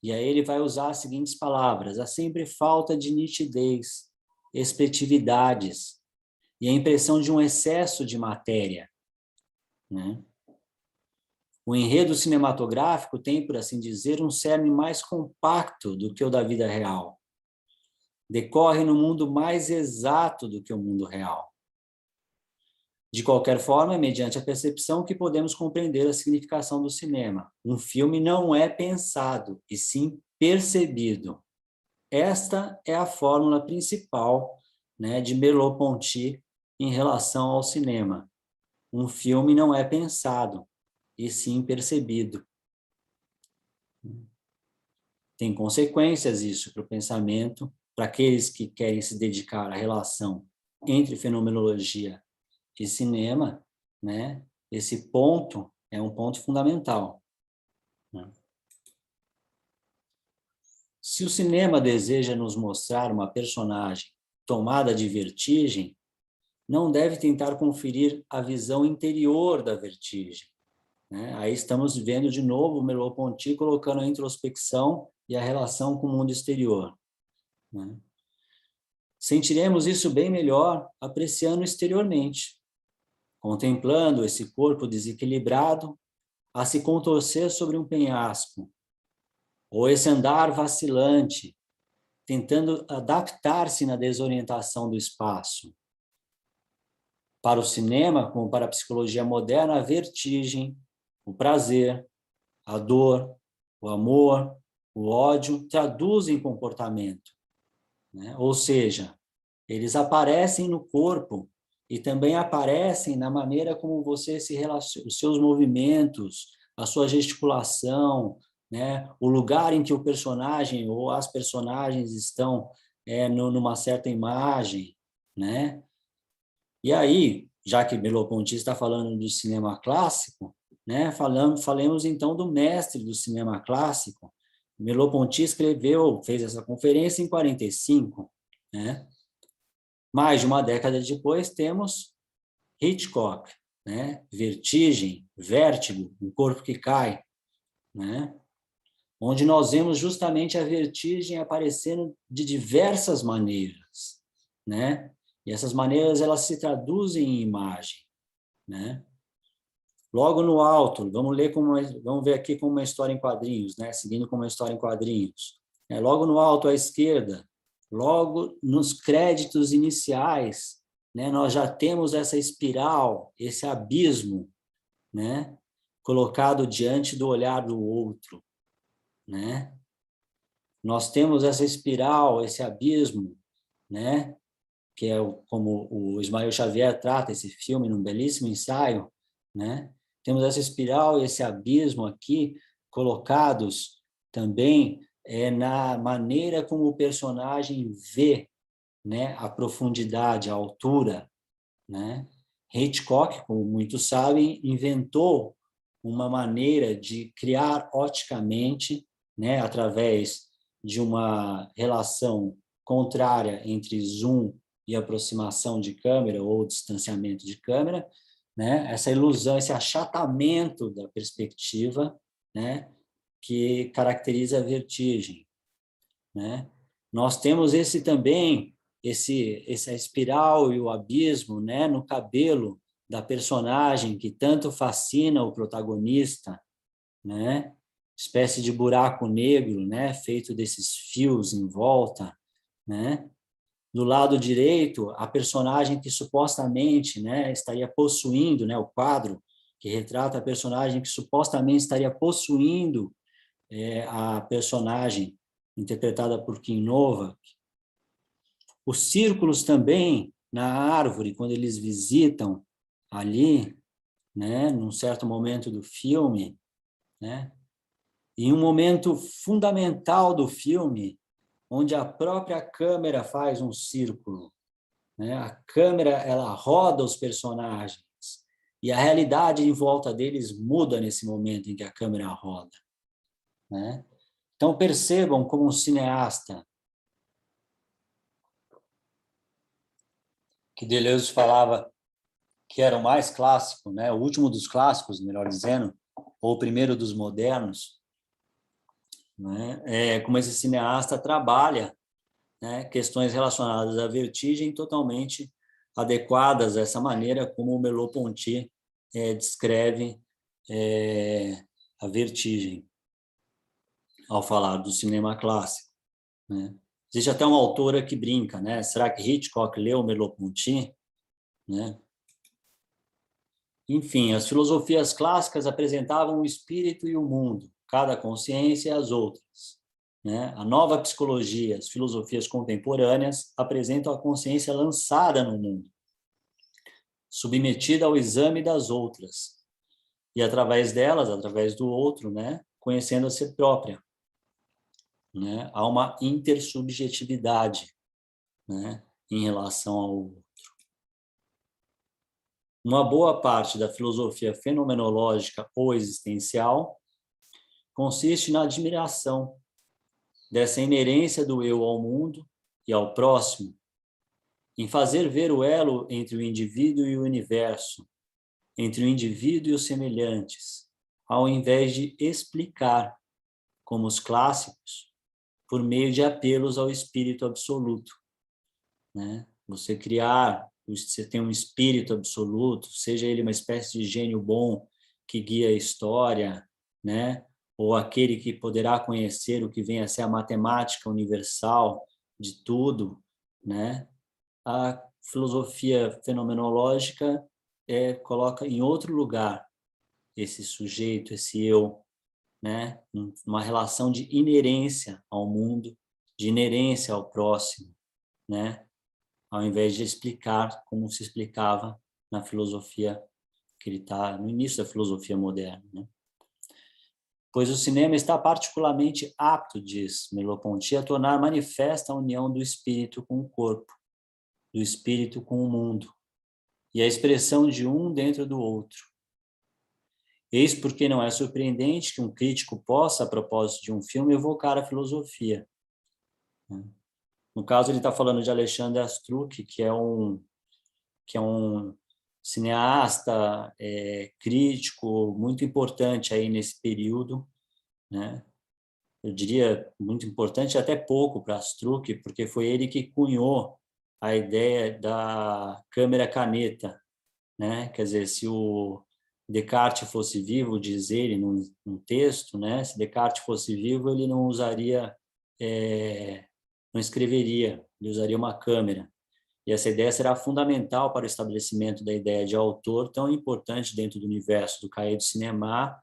E aí ele vai usar as seguintes palavras: há sempre falta de nitidez, expressividades, e a impressão de um excesso de matéria, né? O enredo cinematográfico tem, por assim dizer, um cerne mais compacto do que o da vida real. Decorre no mundo mais exato do que o mundo real. De qualquer forma, é mediante a percepção que podemos compreender a significação do cinema. Um filme não é pensado, e sim percebido. Esta é a fórmula principal, né, de Merleau-Ponty em relação ao cinema. Um filme não é pensado, e sim percebido. Tem consequências isso para o pensamento, para aqueles que querem se dedicar à relação entre fenomenologia e cinema, né? Esse ponto é um ponto fundamental, né? Se o cinema deseja nos mostrar uma personagem tomada de vertigem, não deve tentar conferir a visão interior da vertigem, né? Aí estamos vendo de novo o Merleau-Ponty colocando a introspecção e a relação com o mundo exterior, né? Sentiremos isso bem melhor apreciando exteriormente, contemplando esse corpo desequilibrado a se contorcer sobre um penhasco, ou esse andar vacilante, tentando adaptar-se na desorientação do espaço. Para o cinema, como para a psicologia moderna, a vertigem, o prazer, a dor, o amor, o ódio traduzem comportamento, né? Ou seja, eles aparecem no corpo e também aparecem na maneira como você se relaciona, os seus movimentos, a sua gesticulação, né? O lugar em que o personagem ou as personagens estão numa certa imagem, né? E aí, já que Merleau-Ponty está falando do cinema clássico, né? Falemos então do mestre do cinema clássico. Merleau-Ponty fez essa conferência em 45, né? Mais de uma década depois, temos Hitchcock, né? Vertigem, Vértigo, um corpo que cai, né? Onde nós vemos justamente a vertigem aparecendo de diversas maneiras, né? E essas maneiras elas se traduzem em imagem, né? Logo no alto, vamos ver aqui como uma história em quadrinhos, né? Seguindo como uma história em quadrinhos. Logo no alto à esquerda, logo nos créditos iniciais, né? Nós já temos essa espiral, esse abismo, né? Colocado diante do olhar do outro, né? Nós temos essa espiral, esse abismo, né? Que é como o Ismael Xavier trata esse filme num belíssimo ensaio, né? Temos essa espiral e esse abismo aqui colocados também na maneira como o personagem vê, né, a profundidade, a altura, né? Hitchcock, como muitos sabem, inventou uma maneira de criar oticamente, né, através de uma relação contrária entre zoom e aproximação de câmera ou distanciamento de câmera, né? Essa ilusão, esse achatamento da perspectiva, né? Que caracteriza a vertigem, né? Nós temos esse também, essa espiral e o abismo, né? No cabelo da personagem que tanto fascina o protagonista, né? Espécie de buraco negro, né? Feito desses fios em volta, né? Do lado direito, a personagem que supostamente, né, estaria possuindo, né, o quadro que retrata a personagem que supostamente estaria possuindo a personagem interpretada por Kim Novak. Os círculos também na árvore, quando eles visitam ali, né, num certo momento do filme, né, em um momento fundamental do filme, onde a própria câmera faz um círculo, né? A câmera ela roda os personagens e a realidade em volta deles muda nesse momento em que a câmera roda, né? Então percebam como um cineasta, que Deleuze falava que era o mais clássico, né? O último dos clássicos, melhor dizendo, ou o primeiro dos modernos, né? Como esse cineasta trabalha, né, questões relacionadas à vertigem totalmente adequadas a essa maneira como o Merleau-Ponty descreve a vertigem ao falar do cinema clássico, né? Existe até uma autora que brinca, né? Será que Hitchcock leu Merleau-Ponty, né? Enfim, as filosofias clássicas apresentavam o espírito e o mundo, cada consciência e as outras, né? A nova psicologia, as filosofias contemporâneas apresentam a consciência lançada no mundo, submetida ao exame das outras, e através delas, através do outro, né? Conhecendo a si própria, né? Há uma intersubjetividade, né? Em relação ao outro. Uma boa parte da filosofia fenomenológica ou existencial consiste na admiração dessa inerência do eu ao mundo e ao próximo, em fazer ver o elo entre o indivíduo e o universo, entre o indivíduo e os semelhantes, ao invés de explicar, como os clássicos, por meio de apelos ao espírito absoluto, né? Você tem um espírito absoluto, seja ele uma espécie de gênio bom que guia a história, né? Ou aquele que poderá conhecer o que vem a ser a matemática universal de tudo, né? A filosofia fenomenológica coloca em outro lugar esse sujeito, esse eu, né? Uma relação de inerência ao mundo, de inerência ao próximo, né? Ao invés de explicar como se explicava na filosofia que ele está no início da filosofia moderna, né? Pois o cinema está particularmente apto, diz Merleau-Ponty, a tornar manifesta a união do espírito com o corpo, do espírito com o mundo, e a expressão de um dentro do outro. Eis porque não é surpreendente que um crítico possa, a propósito de um filme, evocar a filosofia. No caso, ele está falando de Alexandre Astruc, que é um cineasta, crítico, muito importante aí nesse período, né? Eu diria muito importante, até pouco para Astruc, porque foi ele que cunhou a ideia da câmera-caneta, né? Quer dizer, se o Descartes fosse vivo, diz ele num texto, né? Se Descartes fosse vivo, ele não usaria, não escreveria, ele usaria uma câmera. E essa ideia será fundamental para o estabelecimento da ideia de autor tão importante dentro do universo do Cahiers du Cinéma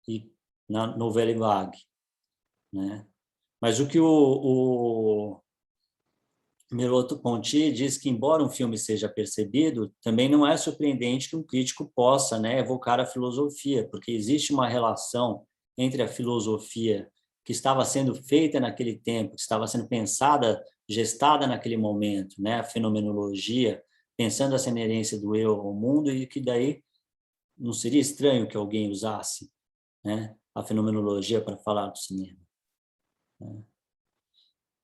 e na Nouvelle Vague, né? Mas o que o Merleau-Ponty diz que, embora um filme seja percebido, também não é surpreendente que um crítico possa, né, evocar a filosofia, porque existe uma relação entre a filosofia que estava sendo feita naquele tempo, que estava sendo pensada, gestada naquele momento, né, a fenomenologia, pensando essa inerência do eu ao mundo, e que daí não seria estranho que alguém usasse, né, a fenomenologia para falar do cinema, né?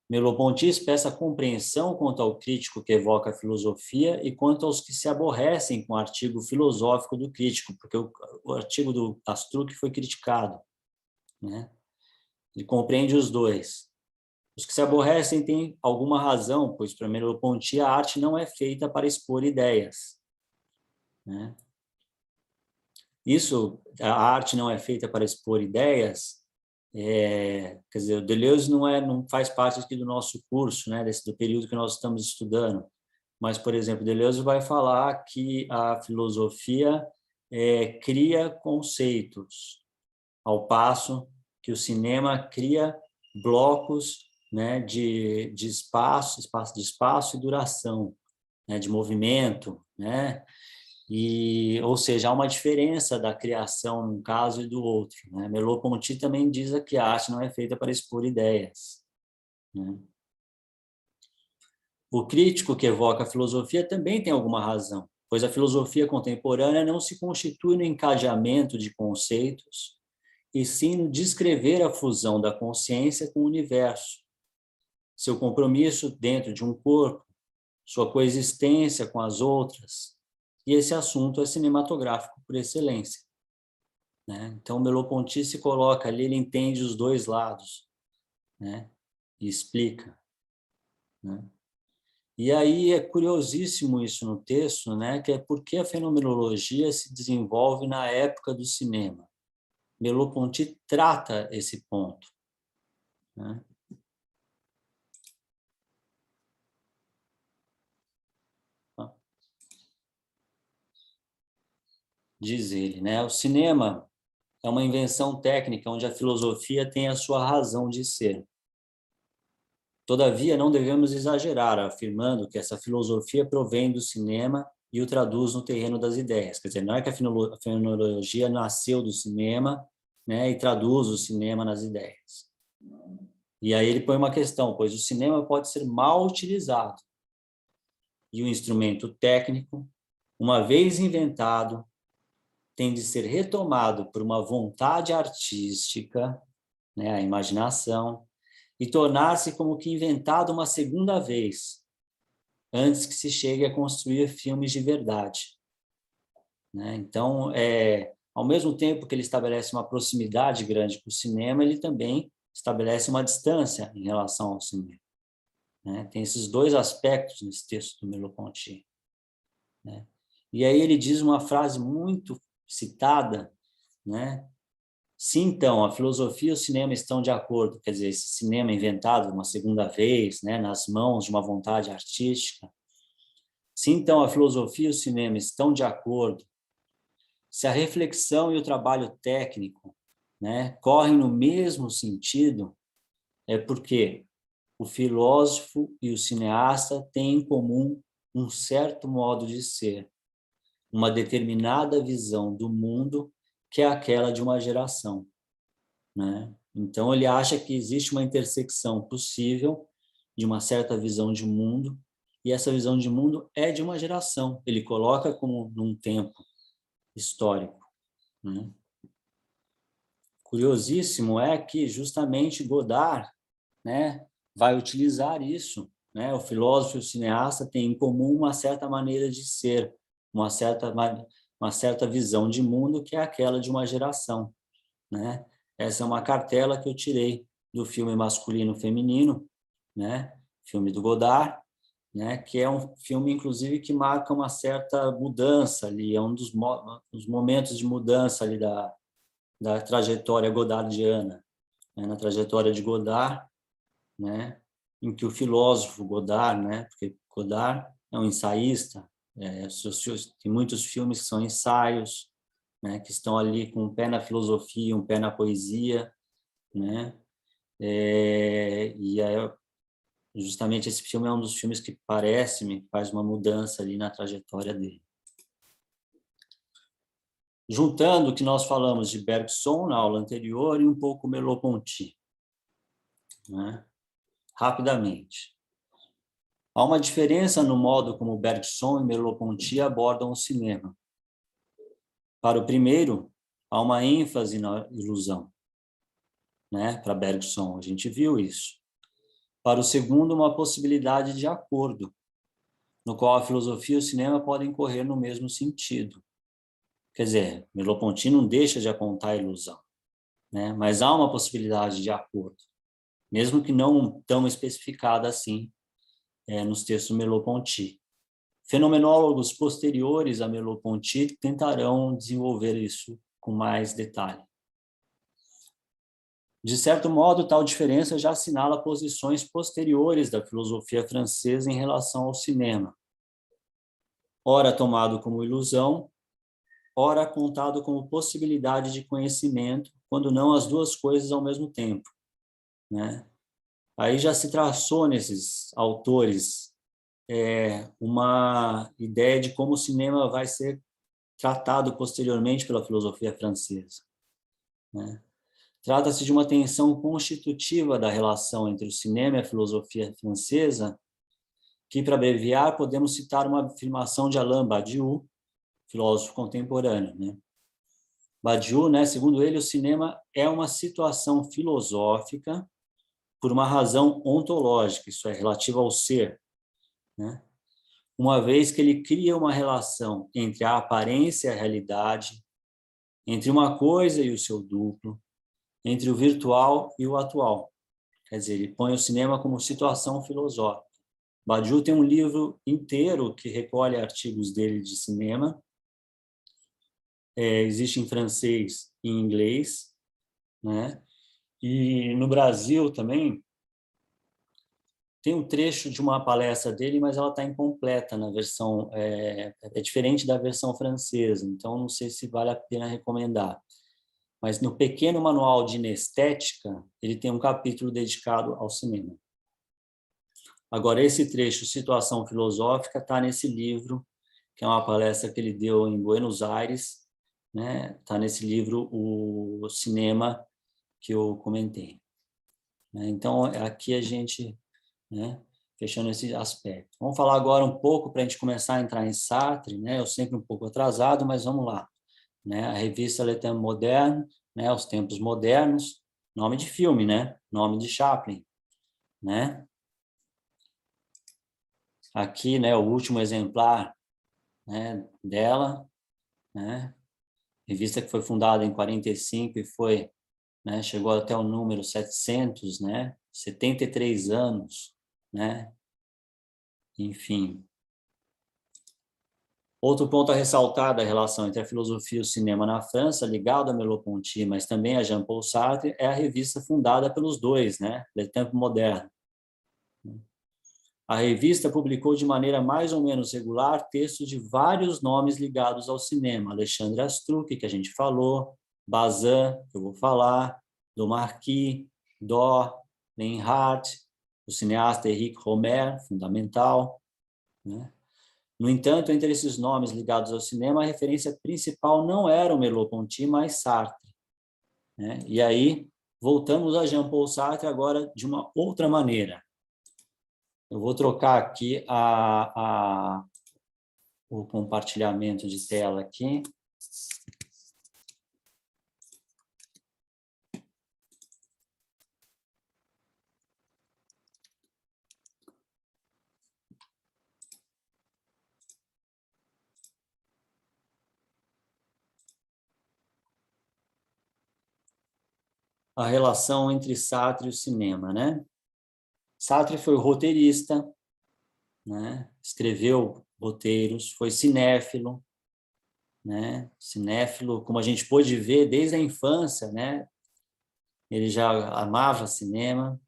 Merleau-Ponty expressa compreensão quanto ao crítico que evoca a filosofia e quanto aos que se aborrecem com o artigo filosófico do crítico, porque o artigo do Astruc foi criticado, né? Ele compreende os dois. Os que se aborrecem têm alguma razão, pois para Merleau-Ponty a arte não é feita para expor ideias, né? A arte não é feita para expor ideias. Quer dizer, o Deleuze não faz parte aqui do nosso curso, né, do período que nós estamos estudando. Mas, por exemplo, Deleuze vai falar que a filosofia cria conceitos, ao passo que o cinema cria blocos, né, de espaço e duração, né, de movimento, né? Ou seja, há uma diferença da criação num caso e do outro, né? Merleau-Ponty também diz que a arte não é feita para expor ideias, né? O crítico que evoca a filosofia também tem alguma razão, pois a filosofia contemporânea não se constitui no encadeamento de conceitos, e sim no descrever a fusão da consciência com o universo, seu compromisso dentro de um corpo, sua coexistência com as outras. E esse assunto é cinematográfico por excelência, né? Então, Merleau-Ponty se coloca ali, ele entende os dois lados, né? E explica, né? E aí é curiosíssimo isso no texto, né? Que é porque a fenomenologia se desenvolve na época do cinema. Merleau-Ponty trata esse ponto, né? Diz ele, né? O cinema é uma invenção técnica onde a filosofia tem a sua razão de ser. Todavia, não devemos exagerar, afirmando que essa filosofia provém do cinema e o traduz no terreno das ideias. Quer dizer, não é que a fenomenologia nasceu do cinema, né, e traduz o cinema nas ideias. E aí ele põe uma questão, pois o cinema pode ser mal utilizado. E o instrumento técnico, uma vez inventado, tem de ser retomado por uma vontade artística, né, a imaginação, e tornar-se como que inventado uma segunda vez, antes que se chegue a construir filmes de verdade, né? Então, ao mesmo tempo que ele estabelece uma proximidade grande com o cinema, ele também estabelece uma distância em relação ao cinema, né? Tem esses dois aspectos nesse texto do Merleau-Ponty, né? E aí ele diz uma frase muito citada, né? Se então a filosofia e o cinema estão de acordo, quer dizer, esse cinema inventado uma segunda vez, né, nas mãos de uma vontade artística, se então a filosofia e o cinema estão de acordo, se a reflexão e o trabalho técnico, né, correm no mesmo sentido, é porque o filósofo e o cineasta têm em comum um certo modo de ser, uma determinada visão do mundo que é aquela de uma geração, né? Então, ele acha que existe uma intersecção possível de uma certa visão de mundo, e essa visão de mundo é de uma geração. Ele coloca como num tempo histórico, né? Curiosíssimo é que justamente Godard, né, vai utilizar isso, né? O filósofo e o cineasta têm em comum uma certa maneira de ser, uma certa visão de mundo que é aquela de uma geração, né? Essa é uma cartela que eu tirei do filme Masculino Feminino, né? Filme do Godard, né? Que é um filme, inclusive, que marca uma certa mudança ali, é um dos momentos de mudança ali da trajetória godardiana, né? Na trajetória de Godard, né? Em que o filósofo Godard, né? Porque Godard é um ensaísta, tem muitos filmes que são ensaios, né, que estão ali com um pé na filosofia, um pé na poesia, né? E aí, justamente esse filme é um dos filmes que parece-me faz uma mudança ali na trajetória dele. Juntando o que nós falamos de Bergson na aula anterior e um pouco Merleau-Ponty, né? Rapidamente. Há uma diferença no modo como Bergson e Merleau-Ponty abordam o cinema. Para o primeiro, há uma ênfase na ilusão, né? Para Bergson, a gente viu isso. Para o segundo, uma possibilidade de acordo, no qual a filosofia e o cinema podem correr no mesmo sentido. Quer dizer, Merleau-Ponty não deixa de apontar a ilusão, né? Mas há uma possibilidade de acordo, mesmo que não tão especificada assim nos textos Merleau-Ponty. Fenomenólogos posteriores a Merleau-Ponty tentarão desenvolver isso com mais detalhe. De certo modo, tal diferença já assinala posições posteriores da filosofia francesa em relação ao cinema, ora tomado como ilusão, ora contado como possibilidade de conhecimento, quando não as duas coisas ao mesmo tempo, né? Aí já se traçou nesses autores uma ideia de como o cinema vai ser tratado posteriormente pela filosofia francesa, né? Trata-se de uma tensão constitutiva da relação entre o cinema e a filosofia francesa, que, para abreviar, podemos citar uma afirmação de Alain Badiou, filósofo contemporâneo, né? Badiou, né, segundo ele, o cinema é uma situação filosófica por uma razão ontológica, isso é, relativa ao ser, né? Uma vez que ele cria uma relação entre a aparência e a realidade, entre uma coisa e o seu duplo, entre o virtual e o atual. Quer dizer, ele põe o cinema como situação filosófica. Badiou tem um livro inteiro que recolhe artigos dele de cinema. Existe em francês e em inglês, né? E no Brasil também tem um trecho de uma palestra dele, mas ela está incompleta na versão, é diferente da versão francesa, então não sei se vale a pena recomendar. Mas no pequeno manual de Inestética, ele tem um capítulo dedicado ao cinema. Agora, esse trecho, Situação Filosófica, está nesse livro, que é uma palestra que ele deu em Buenos Aires, né? Está nesse livro, O Cinema, que eu comentei. Então, aqui a gente, né, fechando esse aspecto. Vamos falar agora um pouco, para a gente começar a entrar em Sartre, né? Eu sempre um pouco atrasado, mas vamos lá. Né? A revista Le Temps Moderne, né? Os Tempos Modernos, nome de filme, né? Nome de Chaplin, né? aqui, né, o último exemplar, né, dela, né, revista que foi fundada em 45 e foi, né, chegou até o número 700, né, 73 anos, né, enfim. Outro ponto a ressaltar da relação entre a filosofia e o cinema na França, ligado a Merleau-Ponty, mas também a Jean-Paul Sartre, é a revista fundada pelos dois, né, Le Temps Moderne. A revista publicou de maneira mais ou menos regular textos de vários nomes ligados ao cinema. Alexandre Astruc, que a gente falou, Bazin, que eu vou falar, Domarquis, Dor, Lenhardt, o cineasta Henrique Romer, fundamental, né? No entanto, entre esses nomes ligados ao cinema, a referência principal não era o Merleau-Ponty, mas Sartre, né? E aí, voltamos a Jean-Paul Sartre agora de uma outra maneira. Eu vou trocar aqui o compartilhamento de tela aqui. A relação entre Sartre e o cinema, né? Sartre foi roteirista, né? Escreveu roteiros, foi cinéfilo, né? Cinéfilo, como a gente pôde ver desde a infância, né? Ele já amava cinema.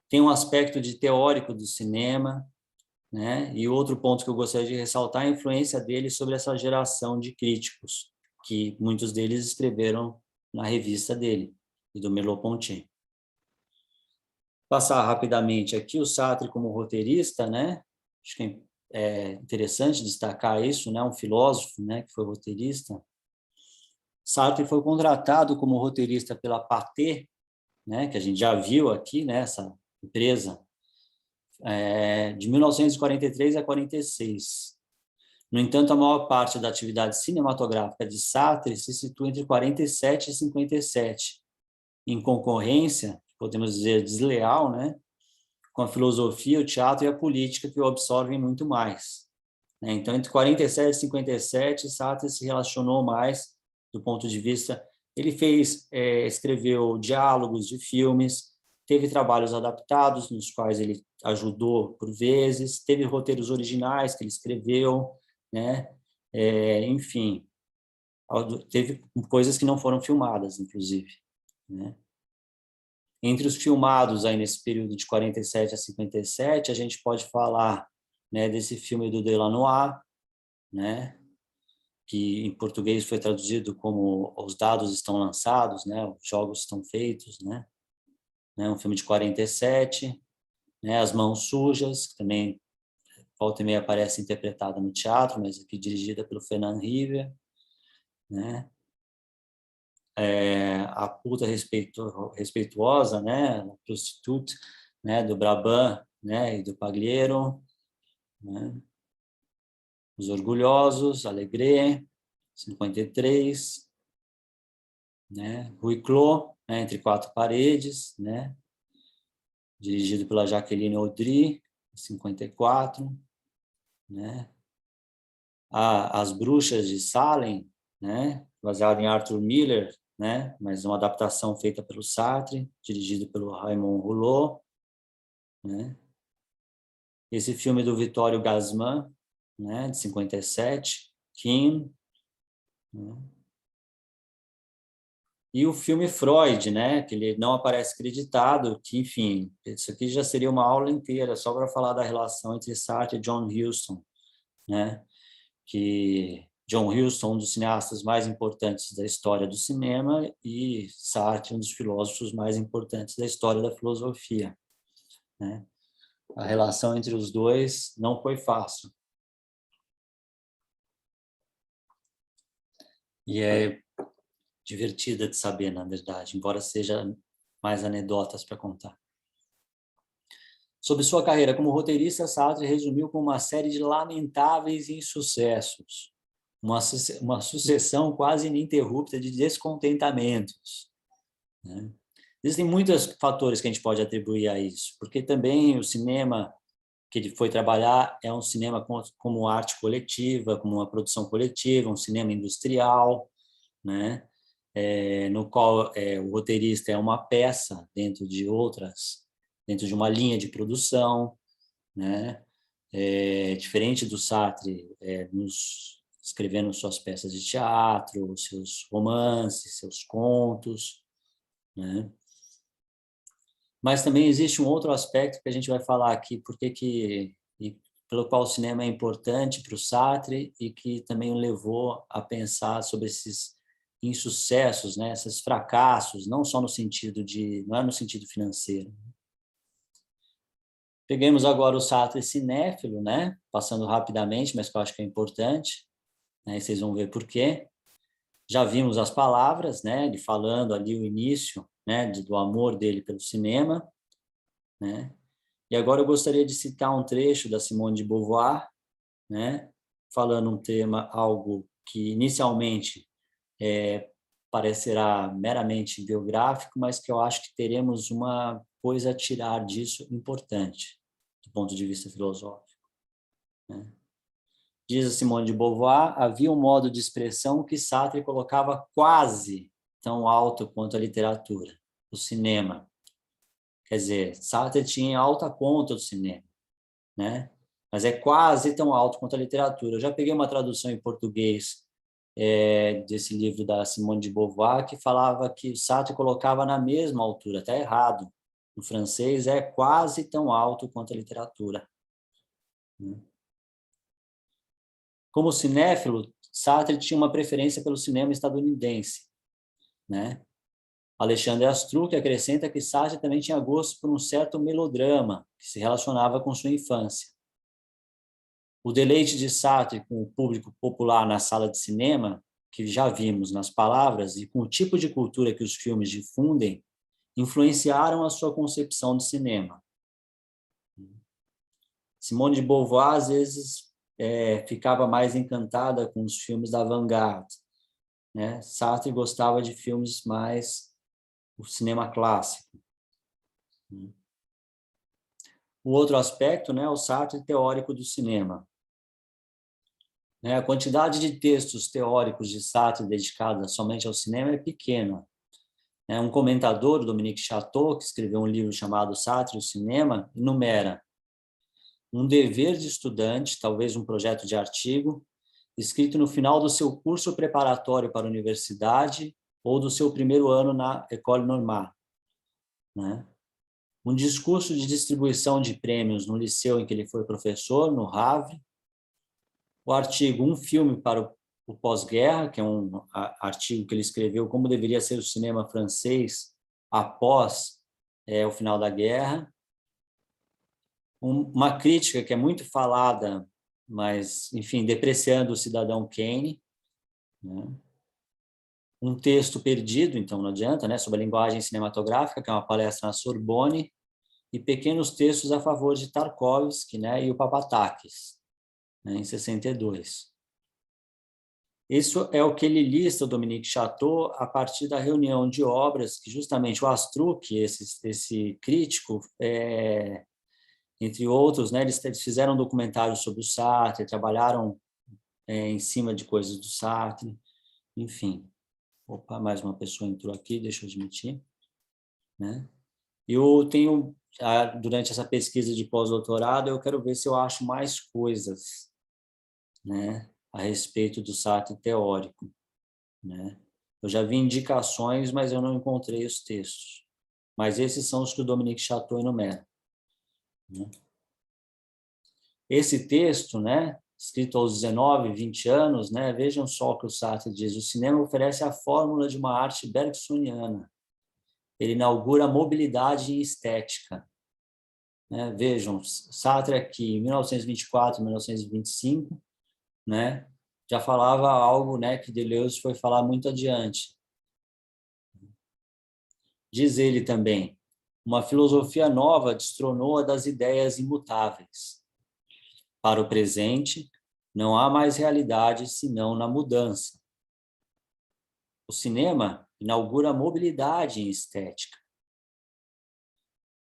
Tem um aspecto de teórico do cinema, né? E outro ponto que eu gostaria de ressaltar é a influência dele sobre essa geração de críticos, que muitos deles escreveram na revista dele, e do Merleau-Ponty. Passar rapidamente aqui o Sartre como roteirista, né? Acho que é interessante destacar isso, né? Um filósofo, né, que foi roteirista. Sartre foi contratado como roteirista pela Pathé, né, que a gente já viu aqui, né, essa empresa, de 1943 a 46. No entanto, a maior parte da atividade cinematográfica de Sartre se situa entre 47 e 57, em concorrência, podemos dizer, desleal, né, com a filosofia, o teatro e a política, que o absorvem muito mais. Então, entre 47 e 57, Sartre se relacionou mais do ponto de vista... Ele escreveu diálogos de filmes, teve trabalhos adaptados, nos quais ele ajudou por vezes, teve roteiros originais que ele escreveu, né? Enfim, teve coisas que não foram filmadas, inclusive, né? Entre os filmados aí nesse período de 47 a 57, a gente pode falar, né, desse filme do Delanois, né, que em português foi traduzido como Os Dados Estão Lançados, né, os jogos estão feitos, né, um filme de 47, né, As Mãos Sujas, que também volta e meia aparece interpretada no teatro, mas aqui dirigida pelo Fernand River, né, A Puta Respeituosa, né, a Prostitute, né, do Brabant, né, e do Pagliero, né, Os Orgulhosos, Alegre, 53, né, Rui Clos, né, Entre Quatro Paredes, né, dirigido pela Jacqueline Audry, 54, né, As Bruxas de Salem, né, baseado em Arthur Miller, né, mas uma adaptação feita pelo Sartre, dirigido pelo Raymond Rouleau, né, esse filme do Vittorio Gassman, né, de 57, Kim, né, e o filme Freud, né, que ele não aparece creditado, que, enfim, isso aqui já seria uma aula inteira só para falar da relação entre Sartre e John Huston, né, que John Huston, um dos cineastas mais importantes da história do cinema, e Sartre, um dos filósofos mais importantes da história da filosofia, né? A relação entre os dois não foi fácil. E é divertida de saber, na verdade, embora seja mais anedotas para contar. Sobre sua carreira como roteirista, Sartre resumiu com uma série de lamentáveis insucessos, uma sucessão quase ininterrupta de descontentamentos, né? Existem muitos fatores que a gente pode atribuir a isso, porque também o cinema, que ele foi trabalhar é um cinema como arte coletiva, como uma produção coletiva, um cinema industrial, né? No qual o roteirista é uma peça dentro de outras, dentro de uma linha de produção, né? Diferente do Sartre, escrevendo suas peças de teatro, seus romances, seus contos, né? Mas também existe um outro aspecto que a gente vai falar aqui, pelo qual o cinema é importante para o Sartre e que também o levou a pensar sobre esses insucessos, né, esses fracassos, não só no sentido não é no sentido financeiro. Peguemos agora o Sartre cinéfilo, né, passando rapidamente, mas que eu acho que é importante, né, e vocês vão ver por quê. Já vimos as palavras, né, ele falando ali o início, né, do amor dele pelo cinema, né? E agora eu gostaria de citar um trecho da Simone de Beauvoir, né, falando um tema, algo que inicialmente parecerá meramente biográfico, mas que eu acho que teremos uma coisa a tirar disso importante, do ponto de vista filosófico, né? Diz a Simone de Beauvoir, havia um modo de expressão que Sartre colocava quase tão alto quanto a literatura, o cinema. Quer dizer, Sartre tinha alta conta do cinema, né? Mas é quase tão alto quanto a literatura. Eu já peguei uma tradução em português desse livro da Simone de Beauvoir que falava que Sartre colocava na mesma altura, está errado. No francês é quase tão alto quanto a literatura. Como cinéfilo, Sartre tinha uma preferência pelo cinema estadunidense, né? Alexandre Astruc acrescenta que Sartre também tinha gosto por um certo melodrama que se relacionava com sua infância. O deleite de Sartre com o público popular na sala de cinema, que já vimos nas palavras, e com o tipo de cultura que os filmes difundem, influenciaram a sua concepção de cinema. Simone de Beauvoir, às vezes, ficava mais encantada com os filmes da vanguarda, né? Sartre gostava de filmes mais o cinema clássico. O outro aspecto, né, o Sartre teórico do cinema. A quantidade de textos teóricos de Sartre dedicados somente ao cinema é pequena. Um comentador, Dominique Chateau, que escreveu um livro chamado Sartre e o Cinema, enumera um dever de estudante, talvez um projeto de artigo, escrito no final do seu curso preparatório para a universidade ou do seu primeiro ano na École Normale, né? Um discurso de distribuição de prêmios no liceu em que ele foi professor, no Havre, o artigo Um Filme para o Pós-Guerra, que é um artigo que ele escreveu como deveria ser o cinema francês após o final da guerra, uma crítica que é muito falada, mas, enfim, depreciando o cidadão Kane, né? Um texto perdido, então não adianta, né, sobre a linguagem cinematográfica, que é uma palestra na Sorbonne, e pequenos textos a favor de Tarkovsky, né, e o Papatakis, né, em 62. Isso é o que ele lista, o Dominique Chateau, a partir da reunião de obras que justamente o Astruc, esse crítico, entre outros, né, eles fizeram um documentário sobre o Sartre, trabalharam em cima de coisas do Sartre, enfim. Opa, mais uma pessoa entrou aqui, deixa eu admitir, né? Eu tenho, durante essa pesquisa de pós-doutorado, eu quero ver se eu acho mais coisas, né, a respeito do Sartre teórico, né? Eu já vi indicações, mas eu não encontrei os textos. Mas esses são os que o Dominique Chateau enumera, né? Esse texto, né, escrito aos 19, 20 anos, né, vejam só o que o Sartre diz: o cinema oferece a fórmula de uma arte bergsoniana. Ele inaugura mobilidade e estética, né? Vejam, Sartre aqui, em 1924, 1925, né, já falava algo, né, que Deleuze foi falar muito adiante. Diz ele também: uma filosofia nova destronou a das ideias imutáveis. Para o presente, não há mais realidade senão na mudança. O cinema inaugura mobilidade em estética.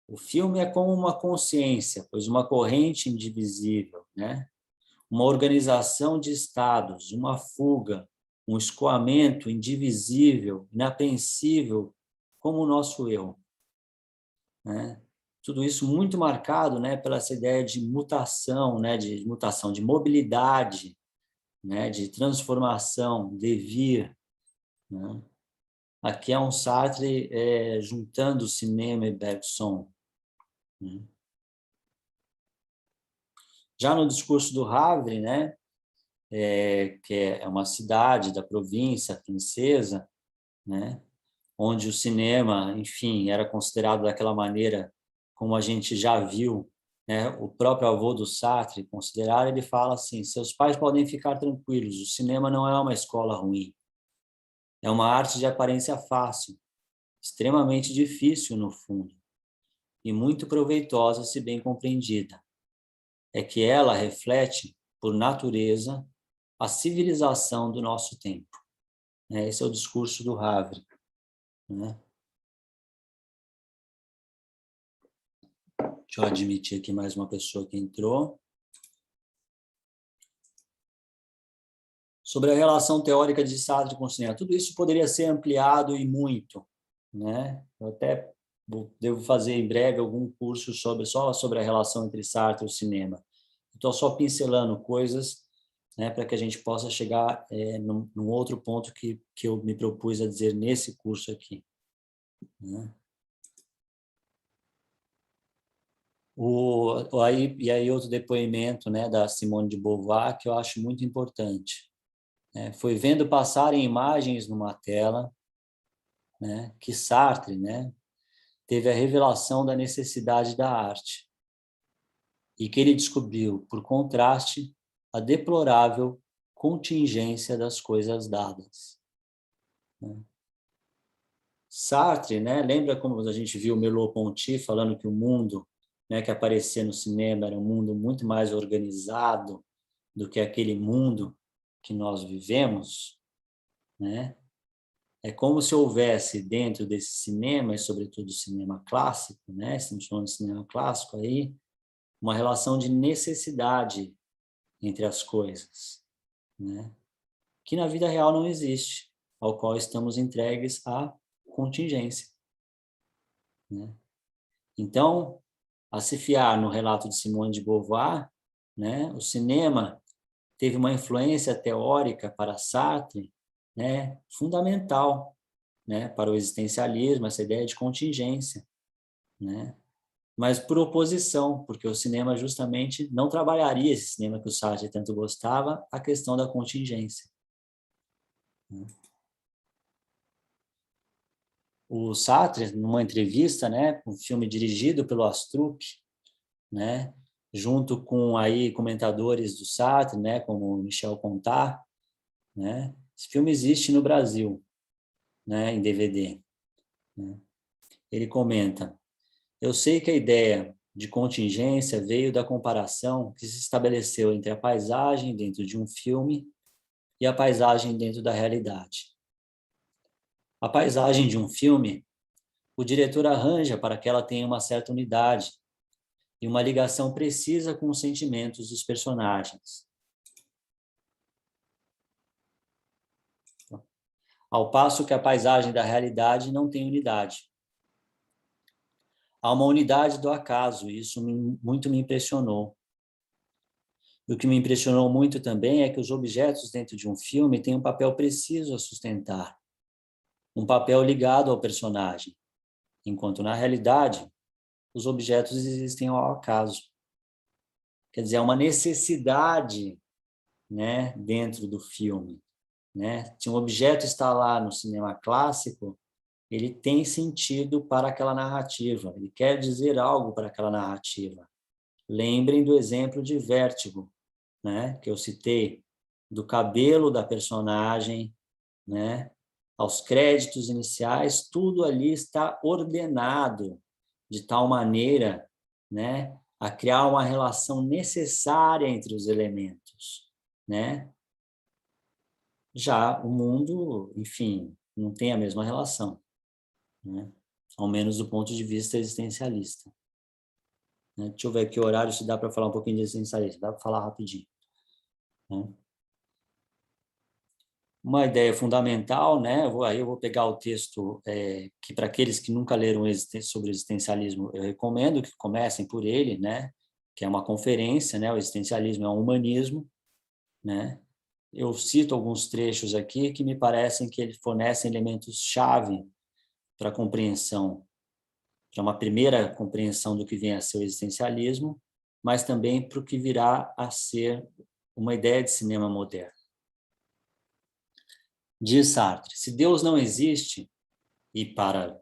O filme é como uma consciência, pois uma corrente indivisível, né? Uma organização de estados, uma fuga, um escoamento indivisível, inapreensível, como o nosso eu, né? Tudo isso muito marcado, né, pela essa ideia de mutação, né, de mutação, de mobilidade, né, de transformação, devir, né? Aqui é um Sartre juntando cinema e Bergson, né? Já no discurso do Havre, né, que é uma cidade da província francesa, né, onde o cinema, enfim, era considerado daquela maneira como a gente já viu, né, o próprio avô do Sartre considerar, ele fala assim: seus pais podem ficar tranquilos, o cinema não é uma escola ruim, é uma arte de aparência fácil, extremamente difícil no fundo, e muito proveitosa se bem compreendida. É que ela reflete, por natureza, a civilização do nosso tempo. Esse é o discurso do Havre, né? Deixa eu admitir aqui mais uma pessoa que entrou. Sobre a relação teórica de Sartre com o cinema. Tudo isso poderia ser ampliado e muito, né? Eu até devo fazer em breve algum curso só sobre a relação entre Sartre e o cinema. Estou só pincelando coisas, né, para que a gente possa chegar num outro ponto que eu me propus a dizer nesse curso aqui, né? E aí outro depoimento, né, da Simone de Beauvoir, que eu acho muito importante. Foi vendo passarem imagens numa tela, né, que Sartre, né, teve a revelação da necessidade da arte e que ele descobriu, por contraste, a deplorável contingência das coisas dadas, né? Sartre, né, lembra como a gente viu Merleau-Ponty falando que o mundo, né, que aparecia no cinema era um mundo muito mais organizado do que aquele mundo que nós vivemos, né? É como se houvesse dentro desse cinema, e sobretudo cinema clássico, né? Estamos falando de cinema clássico aí, uma relação de necessidade entre as coisas, né? Que na vida real não existe, ao qual estamos entregues à contingência, né? Então, a se fiar no relato de Simone de Beauvoir, né? O cinema teve uma influência teórica para Sartre, né? Fundamental, né? Para o existencialismo, essa ideia de contingência, né? Mas por oposição, porque o cinema justamente não trabalharia esse cinema que o Sartre tanto gostava, a questão da contingência. O Sartre, numa entrevista, né, um filme dirigido pelo Astrup, né, junto com aí comentadores do Sartre, né, como Michel Contat, né, esse filme existe no Brasil, né, em DVD, né. Ele comenta: eu sei que a ideia de contingência veio da comparação que se estabeleceu entre a paisagem dentro de um filme e a paisagem dentro da realidade. A paisagem de um filme, o diretor arranja para que ela tenha uma certa unidade e uma ligação precisa com os sentimentos dos personagens. Ao passo que a paisagem da realidade não tem unidade. Há uma unidade do acaso, e isso muito me impressionou. E o que me impressionou muito também é que os objetos dentro de um filme têm um papel preciso a sustentar, um papel ligado ao personagem, enquanto na realidade os objetos existem ao acaso. Quer dizer, há uma necessidade, né, dentro do filme, né? Se um objeto está lá no cinema clássico, ele tem sentido para aquela narrativa, ele quer dizer algo para aquela narrativa. Lembrem do exemplo de Vértigo, né, que eu citei, do cabelo da personagem, né, aos créditos iniciais, tudo ali está ordenado de tal maneira, né, a criar uma relação necessária entre os elementos, né? Já o mundo, enfim, não tem a mesma relação, né? ao menos do ponto de vista existencialista. Né? Deixa eu ver aqui o horário, se dá para falar um pouquinho de existencialista. Dá para falar rapidinho. Né? Uma ideia fundamental, né? Aí eu vou pegar o texto que, para aqueles que nunca leram sobre existencialismo, eu recomendo que comecem por ele, né? Que é uma conferência, né? O existencialismo é um humanismo, né? Eu cito alguns trechos aqui que me parecem que ele fornecem elementos-chave para a compreensão, para uma primeira compreensão do que vem a ser o existencialismo, mas também para o que virá a ser uma ideia de cinema moderno. Diz Sartre, se Deus não existe, e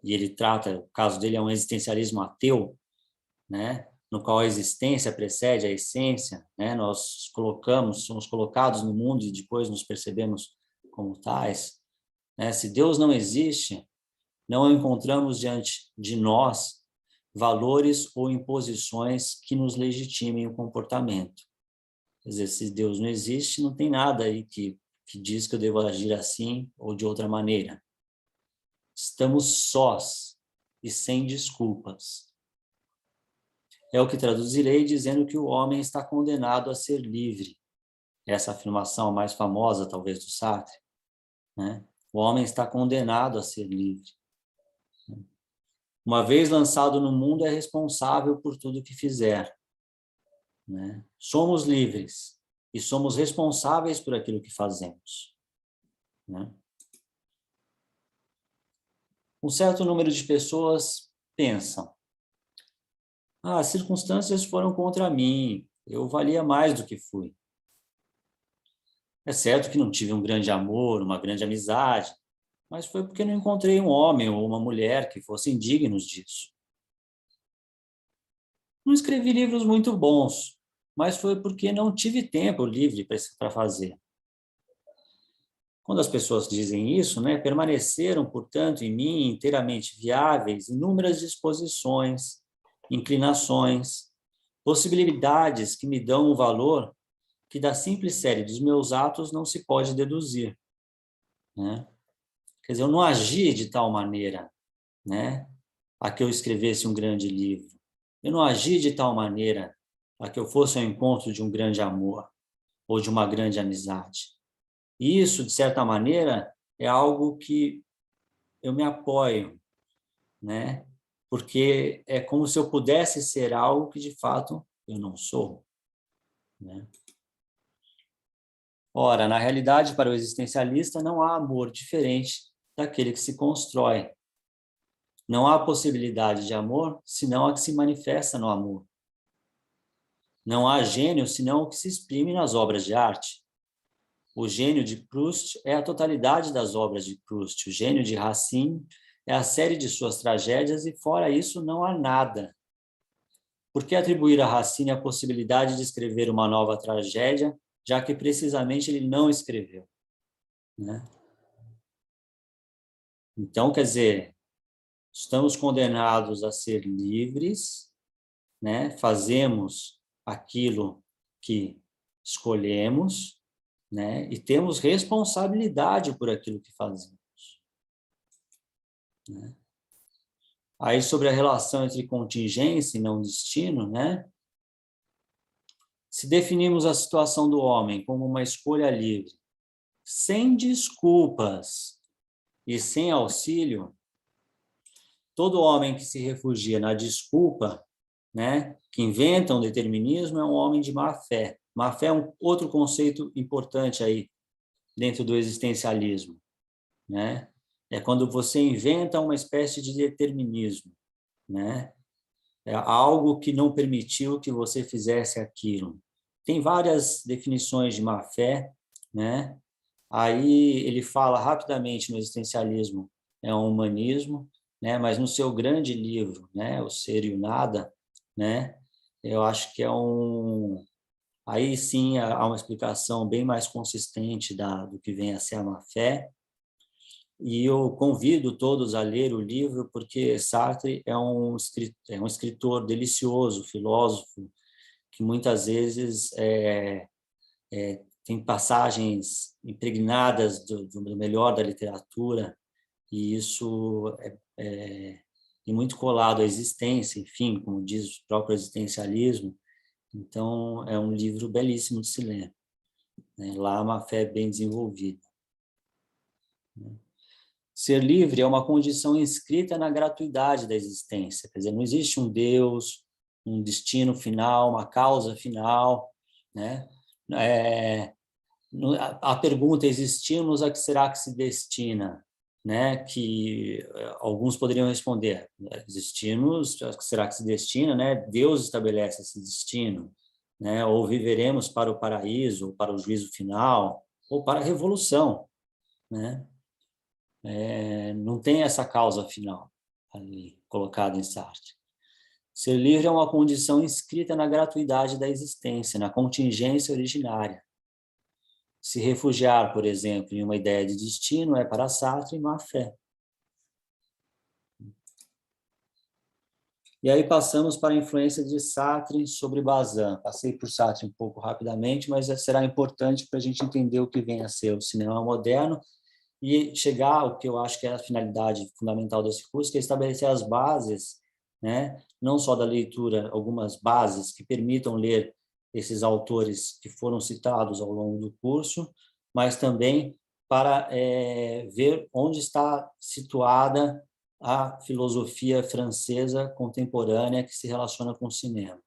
ele trata, o caso dele é um existencialismo ateu, né, no qual a existência precede a essência, né, nós somos colocados no mundo e depois nos percebemos como tais, né, se Deus não existe, não encontramos diante de nós valores ou imposições que nos legitimem o comportamento. Quer dizer, se Deus não existe, não tem nada aí que diz que eu devo agir assim ou de outra maneira. Estamos sós e sem desculpas. É o que traduzirei dizendo que o homem está condenado a ser livre. Essa afirmação mais famosa, talvez, do Sartre. Né? O homem está condenado a ser livre. Uma vez lançado no mundo, é responsável por tudo que fizer. Né? Somos livres e somos responsáveis por aquilo que fazemos. Né? Um certo número de pessoas pensam: as circunstâncias foram contra mim, eu valia mais do que fui. É certo que não tive um grande amor, uma grande amizade, mas foi porque não encontrei um homem ou uma mulher que fossem dignos disso. Não escrevi livros muito bons, mas foi porque não tive tempo livre para fazer. Quando as pessoas dizem isso, né, permaneceram, portanto, em mim inteiramente viáveis inúmeras disposições, inclinações, possibilidades que me dão um valor que da simples série dos meus atos não se pode deduzir. Né? Quer dizer, eu não agi de tal maneira, né, a que eu escrevesse um grande livro. Eu não agi de tal maneira a que eu fosse ao encontro de um grande amor ou de uma grande amizade. E isso, de certa maneira, é algo que eu me apoio, né? Porque é como se eu pudesse ser algo que, de fato, eu não sou. Né? Ora, na realidade, para o existencialista, não há amor diferente daquele que se constrói. Não há possibilidade de amor, senão a que se manifesta no amor. Não há gênio, senão o que se exprime nas obras de arte. O gênio de Proust é a totalidade das obras de Proust. O gênio de Racine é a série de suas tragédias e, fora isso, não há nada. Por que atribuir a Racine a possibilidade de escrever uma nova tragédia, já que precisamente ele não escreveu? Né? Então, quer dizer, estamos condenados a ser livres, né? Fazemos aquilo que escolhemos, né? E temos responsabilidade por aquilo que fazemos. Né? Aí, sobre a relação entre contingência e não destino, né? Se definimos a situação do homem como uma escolha livre, sem desculpas e sem auxílio, todo homem que se refugia na desculpa, né, que inventa um determinismo, é um homem de má fé. Má fé é um outro conceito importante aí dentro do existencialismo, né? É quando você inventa uma espécie de determinismo, né? É algo que não permitiu que você fizesse aquilo. Tem várias definições de má fé, né? Aí ele fala rapidamente no existencialismo, é um humanismo, né? Mas no seu grande livro, né, O Ser e o Nada, né? Eu acho que é aí sim há uma explicação bem mais consistente do que vem a ser a má fé. E eu convido todos a ler o livro, porque Sartre é um escritor delicioso, filósofo, que muitas vezes tem passagens impregnadas do melhor da literatura, e isso e muito colado à existência, enfim, como diz o próprio existencialismo. Então, é um livro belíssimo de se ler, né? Lá há uma fé bem desenvolvida. Ser livre é uma condição inscrita na gratuidade da existência. Quer dizer, não existe um Deus, um destino final, uma causa final, né? A pergunta, existimos, a que será que se destina? Né? Que alguns poderiam responder, existimos, a que será que se destina? Né? Deus estabelece esse destino, né? Ou viveremos para o paraíso, ou para o juízo final, ou para a revolução, né? Não tem essa causa final ali colocada em Sartre. Ser livre é uma condição inscrita na gratuidade da existência, na contingência originária. Se refugiar, por exemplo, em uma ideia de destino é para Sartre má fé. E aí passamos para a influência de Sartre sobre Bazin. Passei por Sartre um pouco rapidamente, mas será importante para a gente entender o que vem a ser o cinema moderno e chegar ao que eu acho que é a finalidade fundamental desse curso, que é estabelecer as bases, né? Não só da leitura, algumas bases que permitam ler esses autores que foram citados ao longo do curso, mas também para ver onde está situada a filosofia francesa contemporânea que se relaciona com o cinema.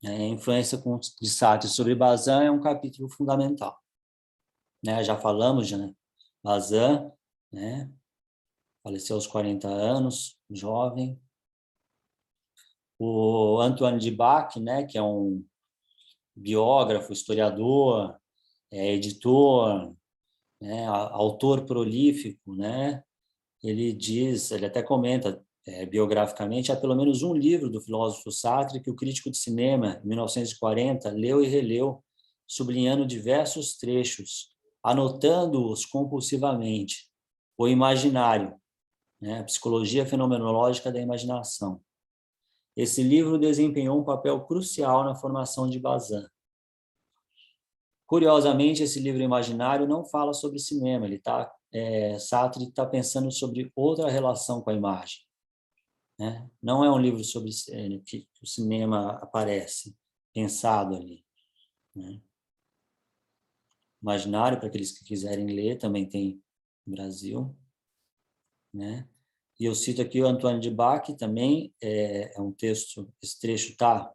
A influência de Sartre sobre Bazin é um capítulo fundamental. Já falamos, né? Bazin, né? Faleceu aos 40 anos, jovem. O Antoine de Bac, né? Que é um biógrafo, historiador, editor, né? Autor prolífico, né? Ele diz, ele até comenta biograficamente, há pelo menos um livro do filósofo Sartre que o crítico de cinema, em 1940, leu e releu, sublinhando diversos trechos, anotando-os compulsivamente. O Imaginário, né? A Psicologia Fenomenológica da Imaginação. Esse livro desempenhou um papel crucial na formação de Bazin. Curiosamente, esse livro Imaginário não fala sobre cinema, Sartre está pensando sobre outra relação com a imagem, né? Não é um livro sobre que o cinema aparece pensado ali, né? Imaginário, para aqueles que quiserem ler, também tem no Brasil, né? E eu cito aqui o Antoine de Bac, também é um texto, esse trecho está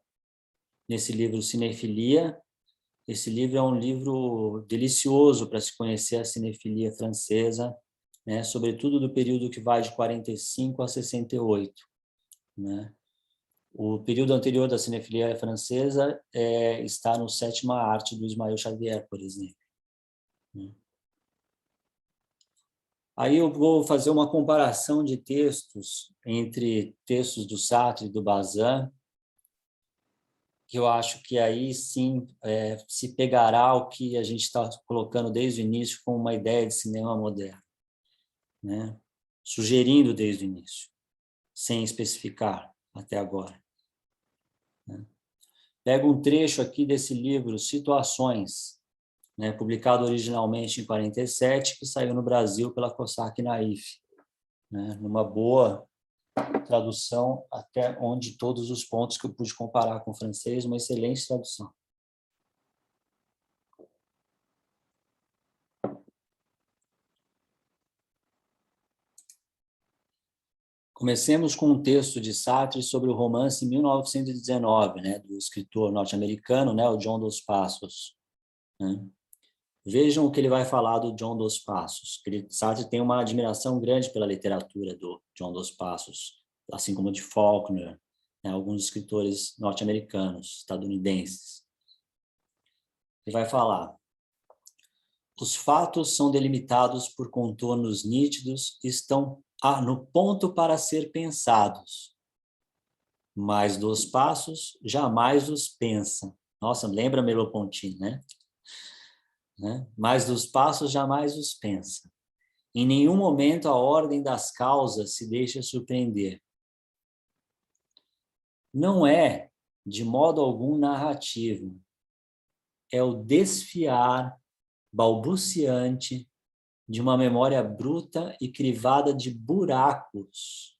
nesse livro Cinefilia. Esse livro é um livro delicioso para se conhecer a cinefilia francesa, né? Sobretudo do período que vai de 45 a 68, né? O período anterior da cinefilia francesa está no Sétima Arte do Ismael Xavier, por exemplo, né? Aí eu vou fazer uma comparação de textos entre textos do Sartre e do Bazin, que eu acho que aí sim se pegará ao que a gente está colocando desde o início como uma ideia de cinema moderno, né? Sugerindo desde o início, sem especificar até agora, né? Pego um trecho aqui desse livro, Situações, né? Publicado originalmente em 47, que saiu no Brasil pela Cossack Naif, né? Numa boa tradução, até onde todos os pontos que eu pude comparar com o francês, uma excelente tradução. Comecemos com um texto de Sartre sobre o romance 1919, né, do escritor norte-americano, né, o John Dos Passos, né? Vejam o que ele vai falar do John Dos Passos. Sartre tem uma admiração grande pela literatura do John Dos Passos, assim como de Faulkner, né, alguns escritores norte-americanos, estadunidenses. Ele vai falar: os fatos são delimitados por contornos nítidos e estão no ponto para ser pensados, mas Dos Passos jamais os pensa. Nossa, lembra Merleau-Ponty, né? Mas Dos Passos jamais os pensa. Em nenhum momento a ordem das causas se deixa surpreender. Não é, de modo algum, narrativo. É o desfiar balbuciante de uma memória bruta e crivada de buracos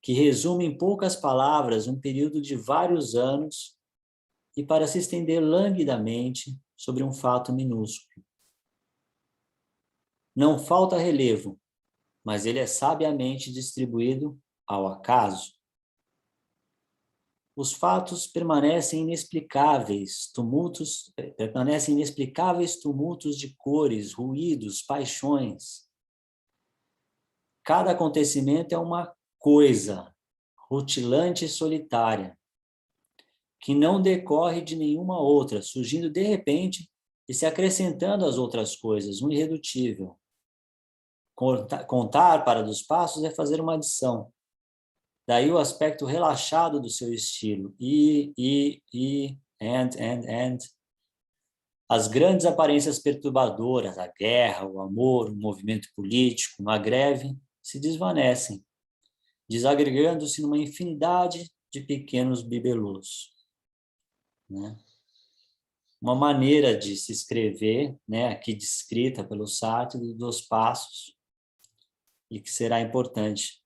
que resume em poucas palavras um período de vários anos e para se estender languidamente sobre um fato minúsculo. Não falta relevo, mas ele é sabiamente distribuído ao acaso. Os fatos permanecem inexplicáveis tumultos de cores, ruídos, paixões. Cada acontecimento é uma coisa rutilante e solitária, que não decorre de nenhuma outra, surgindo de repente e se acrescentando às outras coisas, um irredutível. Contar para dos passos é fazer uma adição. Daí o aspecto relaxado do seu estilo. And. As grandes aparências perturbadoras, a guerra, o amor, o movimento político, uma greve, se desvanecem, desagregando-se numa infinidade de pequenos bibelôs. Né? Uma maneira de se escrever, né, aqui descrita pelo Sartre, dos passos, e que será importante,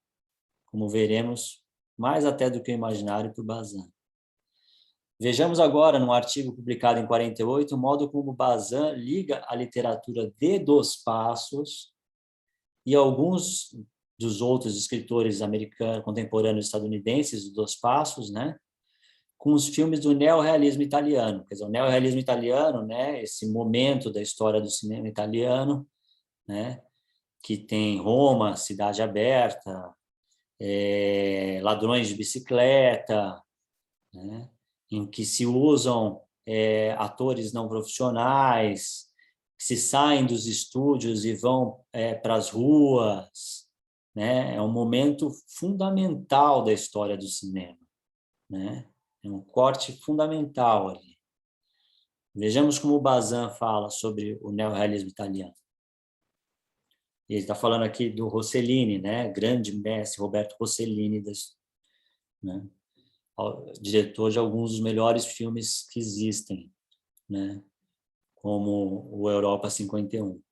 como veremos, mais até do que o imaginário para o Bazin. Vejamos agora, num artigo publicado em 48, o modo como Bazin liga a literatura de Dos Passos e alguns dos outros escritores americanos, contemporâneos estadunidenses de Dos Passos, né, com os filmes do neorrealismo italiano. Quer dizer, o neorrealismo italiano, né, esse momento da história do cinema italiano, né, que tem Roma, Cidade Aberta, Ladrões de Bicicleta, né, em que se usam atores não profissionais, que se saem dos estúdios e vão para as ruas, né? É um momento fundamental da história do cinema, né? É um corte fundamental ali. Vejamos como o Bazin fala sobre o neorrealismo italiano. Ele está falando aqui do Rossellini, né? Grande mestre Roberto Rossellini, né? Diretor de alguns dos melhores filmes que existem, né? Como o Europa 51.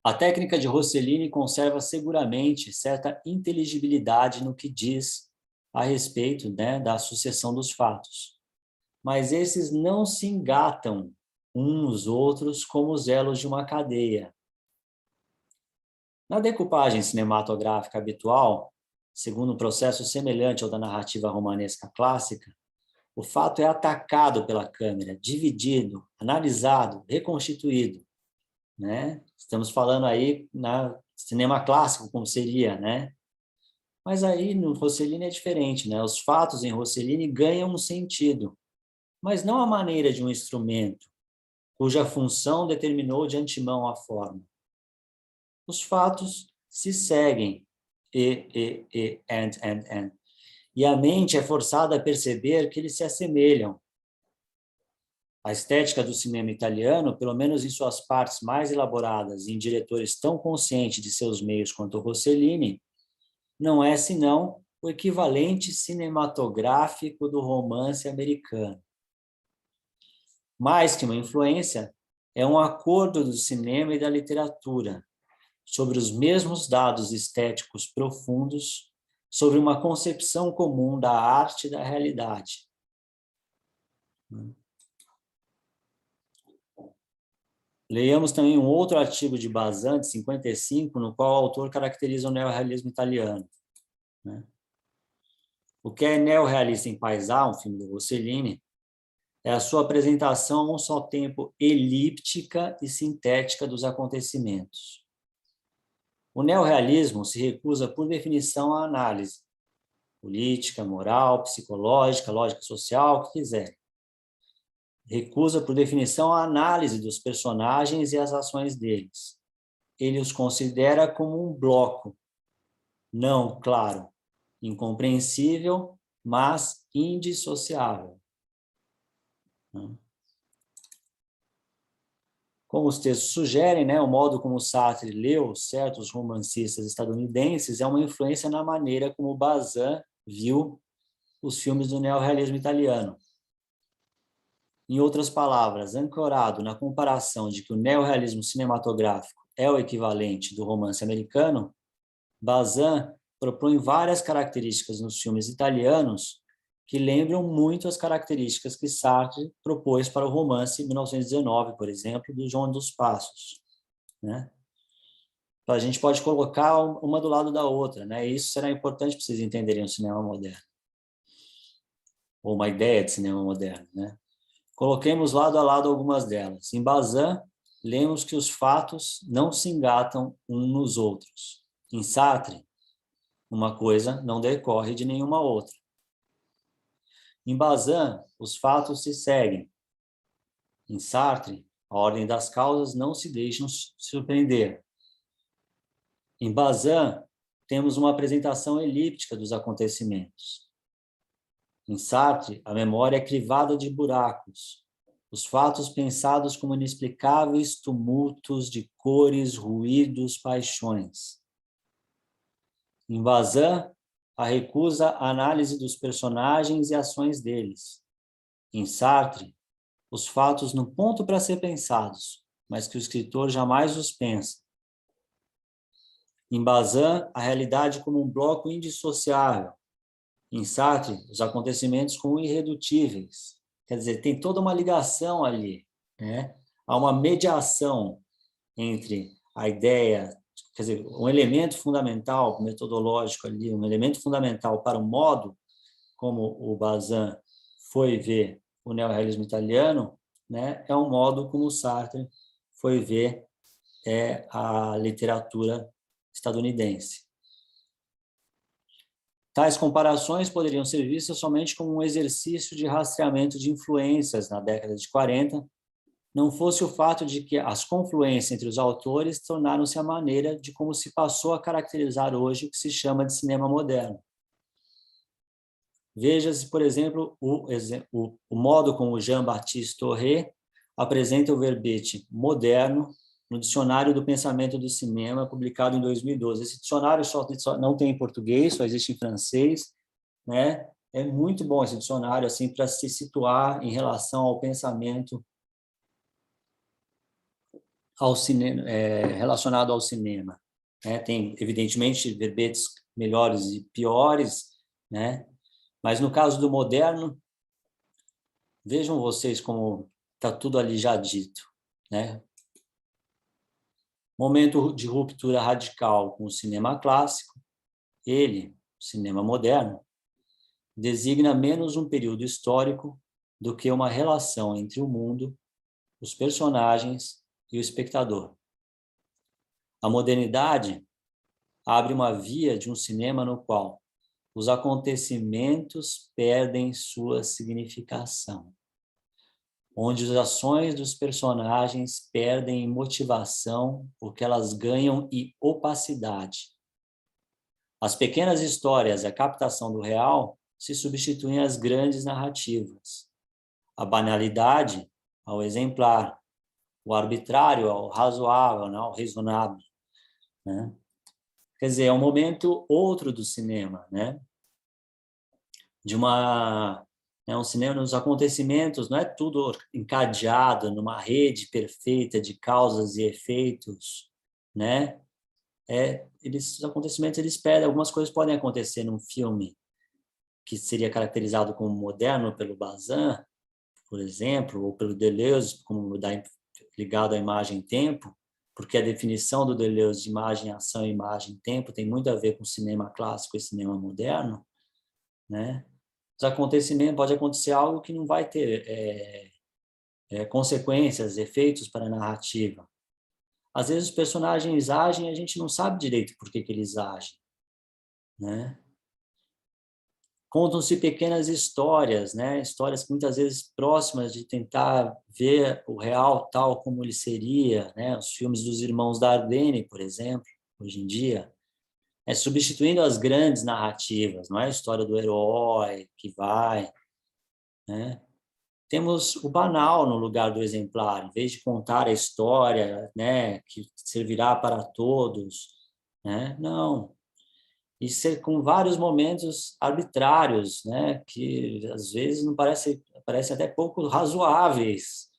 A técnica de Rossellini conserva seguramente certa inteligibilidade no que diz a respeito, né, da sucessão dos fatos, mas esses não se engatam uns nos outros como os elos de uma cadeia. Na decupagem cinematográfica habitual, segundo um processo semelhante ao da narrativa romanesca clássica, o fato é atacado pela câmera, dividido, analisado, reconstituído, né? Estamos falando aí na cinema clássico, como seria, né? Mas aí no Rossellini é diferente, né? Os fatos em Rossellini ganham um sentido, mas não a maneira de um instrumento, cuja função determinou de antemão a forma. Os fatos se seguem, and. E a mente é forçada a perceber que eles se assemelham. A estética do cinema italiano, pelo menos em suas partes mais elaboradas e em diretores tão conscientes de seus meios quanto Rossellini, não é senão o equivalente cinematográfico do romance americano. Mais que uma influência, é um acordo do cinema e da literatura sobre os mesmos dados estéticos profundos, sobre uma concepção comum da arte e da realidade. Leiamos também um outro artigo de Bazin, de 55, no qual o autor caracteriza o neorrealismo italiano. O que é neorrealista em Paisà, um filme do Rossellini, é a sua apresentação a um só tempo elíptica e sintética dos acontecimentos. O neorrealismo se recusa, por definição, à análise política, moral, psicológica, lógica social, o que quiser. Recusa, por definição, a análise dos personagens e as ações deles. Ele os considera como um bloco, não, claro, incompreensível, mas indissociável. Como os textos sugerem, né, o modo como Sartre leu certos romancistas estadunidenses é uma influência na maneira como Bazin viu os filmes do neorrealismo italiano. Em outras palavras, ancorado na comparação de que o neorrealismo cinematográfico é o equivalente do romance americano, Bazin propõe várias características nos filmes italianos que lembram muito as características que Sartre propôs para o romance 1919, por exemplo, do João dos Passos, né? Então, a gente pode colocar uma do lado da outra, né? E isso será importante para vocês entenderem o cinema moderno, ou uma ideia de cinema moderno, né? Coloquemos lado a lado algumas delas. Em Bazin, lemos que os fatos não se engatam uns nos outros. Em Sartre, uma coisa não decorre de nenhuma outra. Em Bazin, os fatos se seguem. Em Sartre, a ordem das causas não se deixam surpreender. Em Bazin, temos uma apresentação elíptica dos acontecimentos. Em Sartre, a memória é crivada de buracos, os fatos pensados como inexplicáveis tumultos de cores, ruídos, paixões. Em Bazin, a recusa a análise dos personagens e ações deles. Em Sartre, os fatos no ponto para ser pensados, mas que o escritor jamais os pensa. Em Bazin, a realidade como um bloco indissociável. Em Sartre, os acontecimentos como irredutíveis. Quer dizer, tem toda uma ligação ali, né? Há uma mediação entre a ideia, quer dizer, um elemento fundamental, metodológico ali, um elemento fundamental para o modo como o Bazin foi ver o neorrealismo italiano, né? É um modo como o Sartre foi ver a literatura estadunidense. Tais comparações poderiam ser vistas somente como um exercício de rastreamento de influências na década de 40, não fosse o fato de que as confluências entre os autores tornaram-se a maneira de como se passou a caracterizar hoje o que se chama de cinema moderno. Veja-se, por exemplo, o modo como Jean-Baptiste Torré apresenta o verbete moderno no Dicionário do Pensamento do Cinema, publicado em 2012. Esse dicionário só não tem em português, só existe em francês, né? É muito bom esse dicionário assim para se situar em relação ao pensamento relacionado ao cinema, né? Tem evidentemente verbetes melhores e piores, né? Mas no caso do moderno, vejam vocês como está tudo ali já dito, né? Momento de ruptura radical com o cinema clássico, ele, o cinema moderno, designa menos um período histórico do que uma relação entre o mundo, os personagens e o espectador. A modernidade abre uma via de um cinema no qual os acontecimentos perdem sua significação, onde as ações dos personagens perdem motivação porque elas ganham opacidade. As pequenas histórias e a captação do real se substituem às grandes narrativas. A banalidade ao exemplar, o arbitrário ao razoável, ao razonável, né? Quer dizer, é um momento outro do cinema, né? De um cinema nos acontecimentos, não é tudo encadeado numa rede perfeita de causas e efeitos, né? Os acontecimentos, eles pedem, algumas coisas podem acontecer num filme que seria caracterizado como moderno pelo Bazin, por exemplo, ou pelo Deleuze, como ligado à imagem-tempo, porque a definição do Deleuze de imagem-ação e imagem-tempo tem muito a ver com cinema clássico e cinema moderno, né? Os acontecimentos, pode acontecer algo que não vai ter consequências, efeitos para a narrativa. Às vezes os personagens agem e a gente não sabe direito por que eles agem, né? Contam-se pequenas histórias, né? Histórias que muitas vezes próximas de tentar ver o real tal como ele seria, né? Os filmes dos irmãos Dardenne, por exemplo, hoje em dia, substituindo as grandes narrativas, não é a história do herói que vai, né? Temos o banal no lugar do exemplar, em vez de contar a história, né, que servirá para todos, né? Não. E ser com vários momentos arbitrários, né, que às vezes não parecem até pouco razoáveis,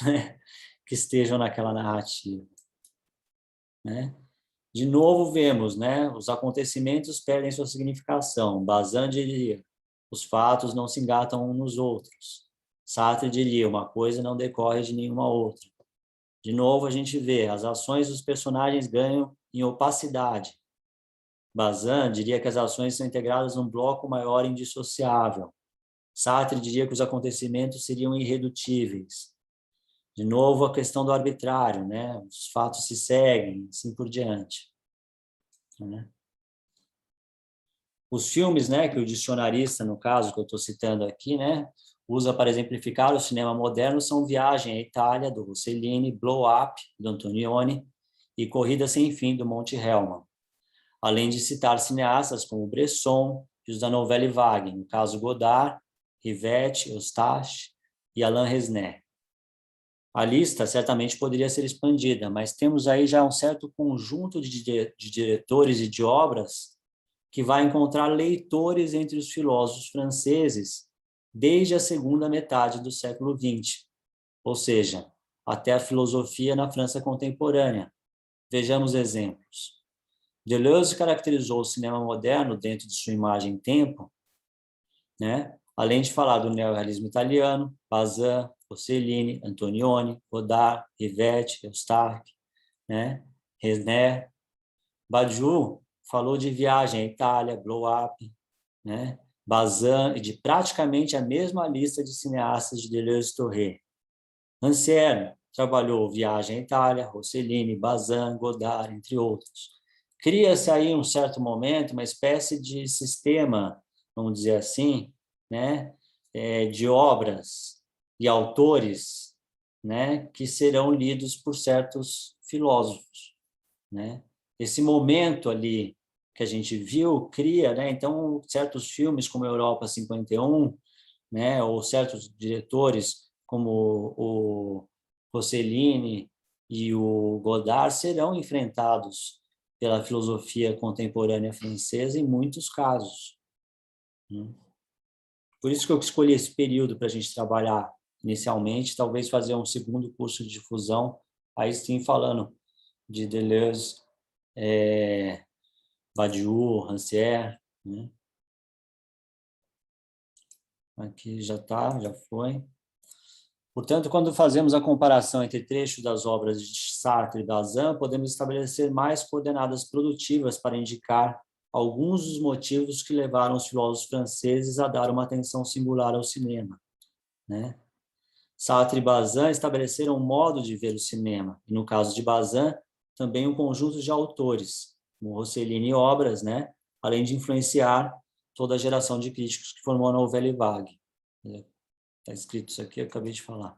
né, que estejam naquela narrativa, né? De novo, vemos, né, os acontecimentos perdem sua significação. Bazin diria, os fatos não se engatam uns nos outros. Sartre diria, uma coisa não decorre de nenhuma outra. De novo, a gente vê, as ações dos personagens ganham em opacidade. Bazin diria que as ações são integradas num bloco maior indissociável. Sartre diria que os acontecimentos seriam irredutíveis. De novo, a questão do arbitrário, né? Os fatos se seguem, assim por diante. Né? Os filmes, né, que o dicionarista, no caso que eu estou citando aqui, né, usa para exemplificar o cinema moderno são Viagem à Itália, do Rossellini, Blow Up, do Antonioni, e Corrida Sem Fim, do Monte Hellman. Além de citar cineastas como Bresson e os da Nouvelle Vague, no caso Godard, Rivette, Eustache e Alain Resnais. A lista certamente poderia ser expandida, mas temos aí já um certo conjunto de diretores e de obras que vai encontrar leitores entre os filósofos franceses desde a segunda metade do século XX, ou seja, até a filosofia na França contemporânea. Vejamos exemplos. Deleuze caracterizou o cinema moderno dentro de sua imagem tempo, né? Além de falar do neorrealismo italiano, Bazin, Rossellini, Antonioni, Godard, Rivette, Eustarque, né? Resnais. Badiou falou de Viagem à Itália, Blow Up, né? Bazin e de praticamente a mesma lista de cineastas de Deleuze-Torré. Rancière trabalhou Viagem à Itália, Rossellini, Bazin, Godard, entre outros. Cria-se aí, um certo momento, uma espécie de sistema, vamos dizer assim, né, de obras e autores, né, que serão lidos por certos filósofos, né? Esse momento ali que a gente viu cria, né, então, certos filmes como Europa 51, né, ou certos diretores como o Rossellini e o Godard serão enfrentados pela filosofia contemporânea francesa em muitos casos. Por isso que eu escolhi esse período para a gente trabalhar inicialmente, talvez fazer um segundo curso de difusão, aí sim falando de Deleuze, Badiou, Rancière, né? Aqui já está, já foi. Portanto, quando fazemos a comparação entre trechos das obras de Sartre e Bazin, podemos estabelecer mais coordenadas produtivas para indicar alguns dos motivos que levaram os filósofos franceses a dar uma atenção singular ao cinema, né? Sartre e Bazin estabeleceram um modo de ver o cinema, e no caso de Bazin, também um conjunto de autores, como Rossellini e obras, né? Além de influenciar toda a geração de críticos que formou a Nouvelle Vague. Está escrito isso aqui, eu acabei de falar.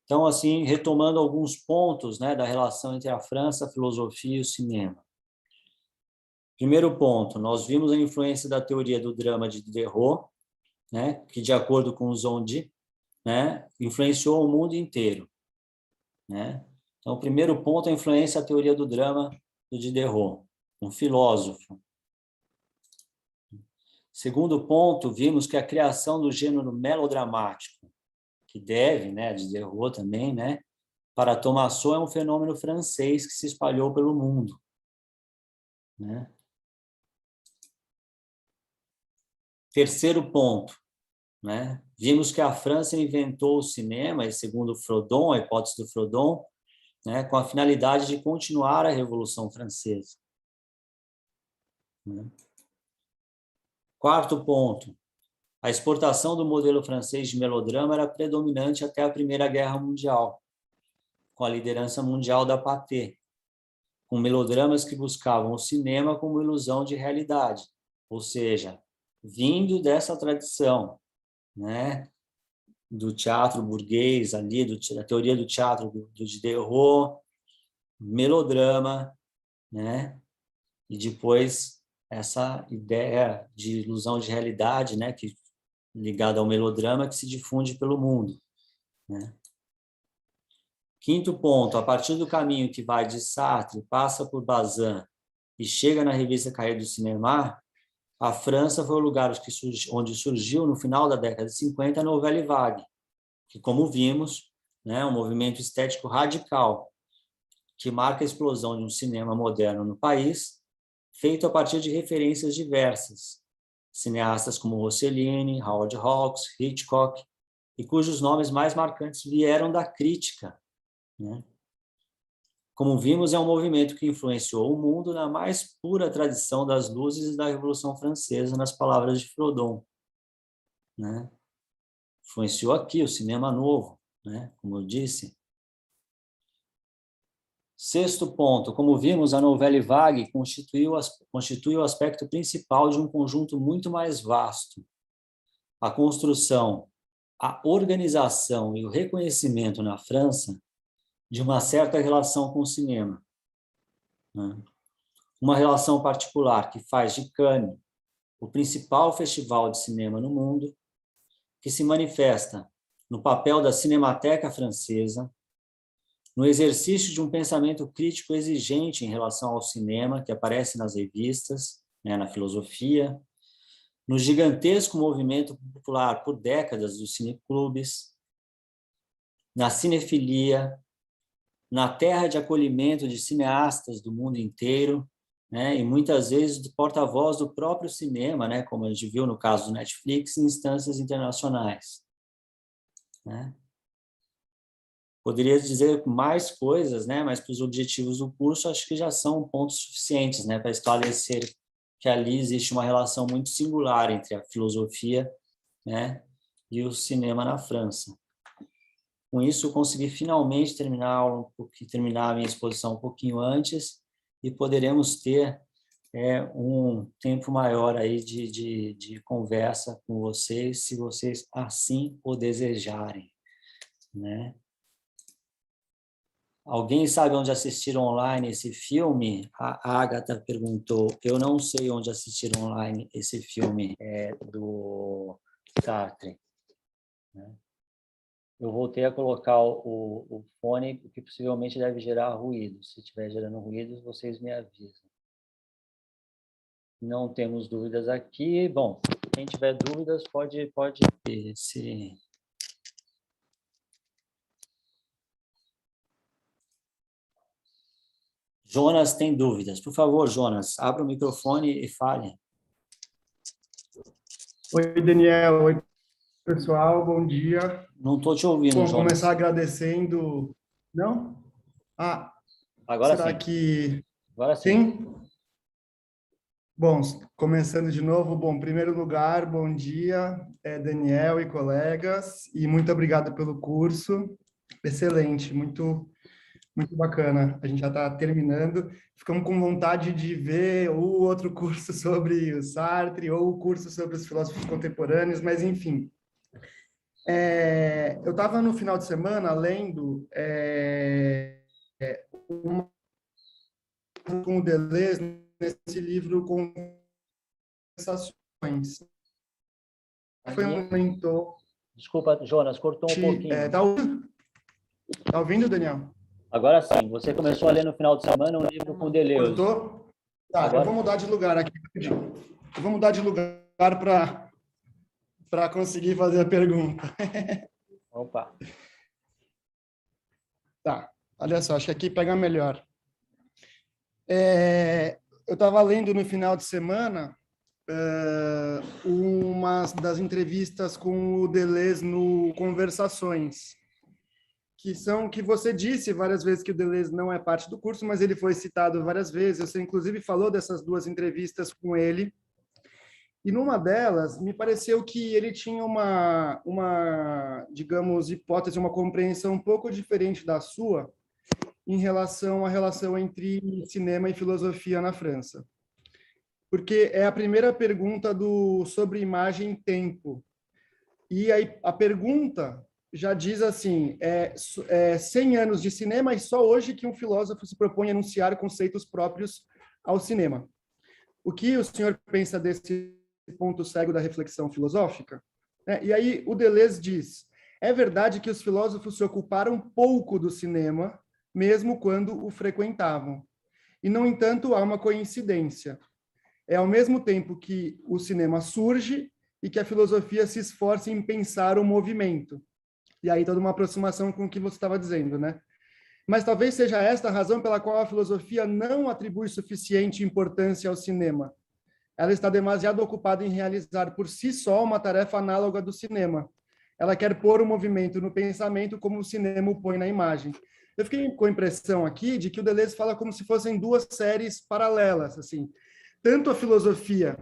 Então, assim, retomando alguns pontos, né, da relação entre a França, a filosofia e o cinema. Primeiro ponto, nós vimos a influência da teoria do drama de Diderot, né, que, de acordo com Zondi, né, influenciou o mundo inteiro. Né? Então, o primeiro ponto é a influência da teoria do drama do Diderot, um filósofo. Segundo ponto, vimos que a criação do gênero melodramático, que deve, né, Diderot também, né, para Thomas é um fenômeno francês que se espalhou pelo mundo. Né? Terceiro ponto, né? Vimos que a França inventou o cinema, e segundo Frodon, a hipótese do Frodon, né, com a finalidade de continuar a Revolução Francesa. Né? Quarto ponto, a exportação do modelo francês de melodrama era predominante até a Primeira Guerra Mundial, com a liderança mundial da Pathé, com melodramas que buscavam o cinema como ilusão de realidade, ou seja, vindo dessa tradição, né, do teatro burguês ali, da teoria do teatro do Diderot, melodrama, né, e depois essa ideia de ilusão de realidade, né, que ligada ao melodrama que se difunde pelo mundo, né? Quinto ponto, a partir do caminho que vai de Sartre, passa por Bazin e chega na revista Cahiers du Cinéma, a França foi o lugar onde surgiu, no final da década de 50, a Nouvelle Vague, que, como vimos, né, é um movimento estético radical, que marca a explosão de um cinema moderno no país, feito a partir de referências diversas, cineastas como Rossellini, Howard Hawks, Hitchcock, e cujos nomes mais marcantes vieram da crítica, né? Como vimos, é um movimento que influenciou o mundo na mais pura tradição das luzes e da Revolução Francesa, nas palavras de Frodon, né? Influenciou aqui o cinema novo, né? Como eu disse. Sexto ponto, como vimos, a novela vague constitui o aspecto principal de um conjunto muito mais vasto. A construção, a organização e o reconhecimento na França de uma certa relação com o cinema, né? Uma relação particular que faz de Cannes o principal festival de cinema no mundo, que se manifesta no papel da Cinemateca Francesa, no exercício de um pensamento crítico exigente em relação ao cinema, que aparece nas revistas, né, na filosofia, no gigantesco movimento popular por décadas dos cineclubes, na cinefilia, na terra de acolhimento de cineastas do mundo inteiro, né, e muitas vezes do porta-voz do próprio cinema, né, como a gente viu no caso do Netflix, em instâncias internacionais, né? Poderia dizer mais coisas, né, mas para os objetivos do curso acho que já são pontos suficientes, né, para esclarecer que ali existe uma relação muito singular entre a filosofia, né, e o cinema na França. Com isso, eu consegui finalmente terminar a minha exposição um pouquinho antes e poderemos ter um tempo maior aí de conversa com vocês, se vocês assim o desejarem, né? Alguém sabe onde assistir online esse filme? A Agatha perguntou. Eu não sei onde assistir online esse filme do Sartre, né? Eu voltei a colocar o fone, que possivelmente deve gerar ruído. Se estiver gerando ruídos, vocês me avisam. Não temos dúvidas aqui. Bom, quem tiver dúvidas pode se... Jonas tem dúvidas. Por favor, Jonas, abra o microfone e fale. Oi, Daniel. Oi, pessoal. Bom dia. Não estou te ouvindo, Bom, Jonas. começar agradecendo... Não? Ah, agora será sim. que... Agora sim. Sim? Bom, começando de novo. Bom, em primeiro lugar, bom dia, Daniel e colegas, e muito obrigado pelo curso. Excelente, muito bacana. A gente já está terminando. Ficamos com vontade de ver o outro curso sobre o Sartre ou o curso sobre os filósofos contemporâneos, mas enfim. Eu estava no final de semana lendo com o Deleuze nesse livro Conversações. Foi um mentor. Desculpa, Jonas, cortou um pouquinho. Tá ouvindo, Daniel? Agora sim. Você começou a ler no final de semana um livro com Deleuze. Cortou? Tá, agora... eu vou mudar de lugar aqui. Eu vou mudar de lugar para conseguir fazer a pergunta. Opa. Tá, olha só, acho que aqui pega melhor. Eu estava lendo no final de semana uma das entrevistas com o Deleuze no Conversações, que você disse várias vezes que o Deleuze não é parte do curso, mas ele foi citado várias vezes. Você, inclusive, falou dessas duas entrevistas com ele. E numa delas, me pareceu que ele tinha uma, digamos, hipótese, uma compreensão um pouco diferente da sua em relação à relação entre cinema e filosofia na França. Porque é a primeira pergunta sobre imagem e tempo. E aí, a pergunta já diz assim, 100 anos de cinema e só hoje que um filósofo se propõe a enunciar conceitos próprios ao cinema. O que o senhor pensa desse ponto cego da reflexão filosófica? E aí o Deleuze diz, é verdade que os filósofos se ocuparam pouco do cinema, mesmo quando o frequentavam. E, no entanto, há uma coincidência. É ao mesmo tempo que o cinema surge e que a filosofia se esforça em pensar o movimento. E aí toda uma aproximação com o que você estava dizendo, né? Mas talvez seja esta a razão pela qual a filosofia não atribui suficiente importância ao cinema. Ela está demasiado ocupada em realizar por si só uma tarefa análoga do cinema. Ela quer pôr o movimento no pensamento como o cinema o põe na imagem. Eu fiquei com a impressão aqui de que o Deleuze fala como se fossem duas séries paralelas, assim. Tanto a filosofia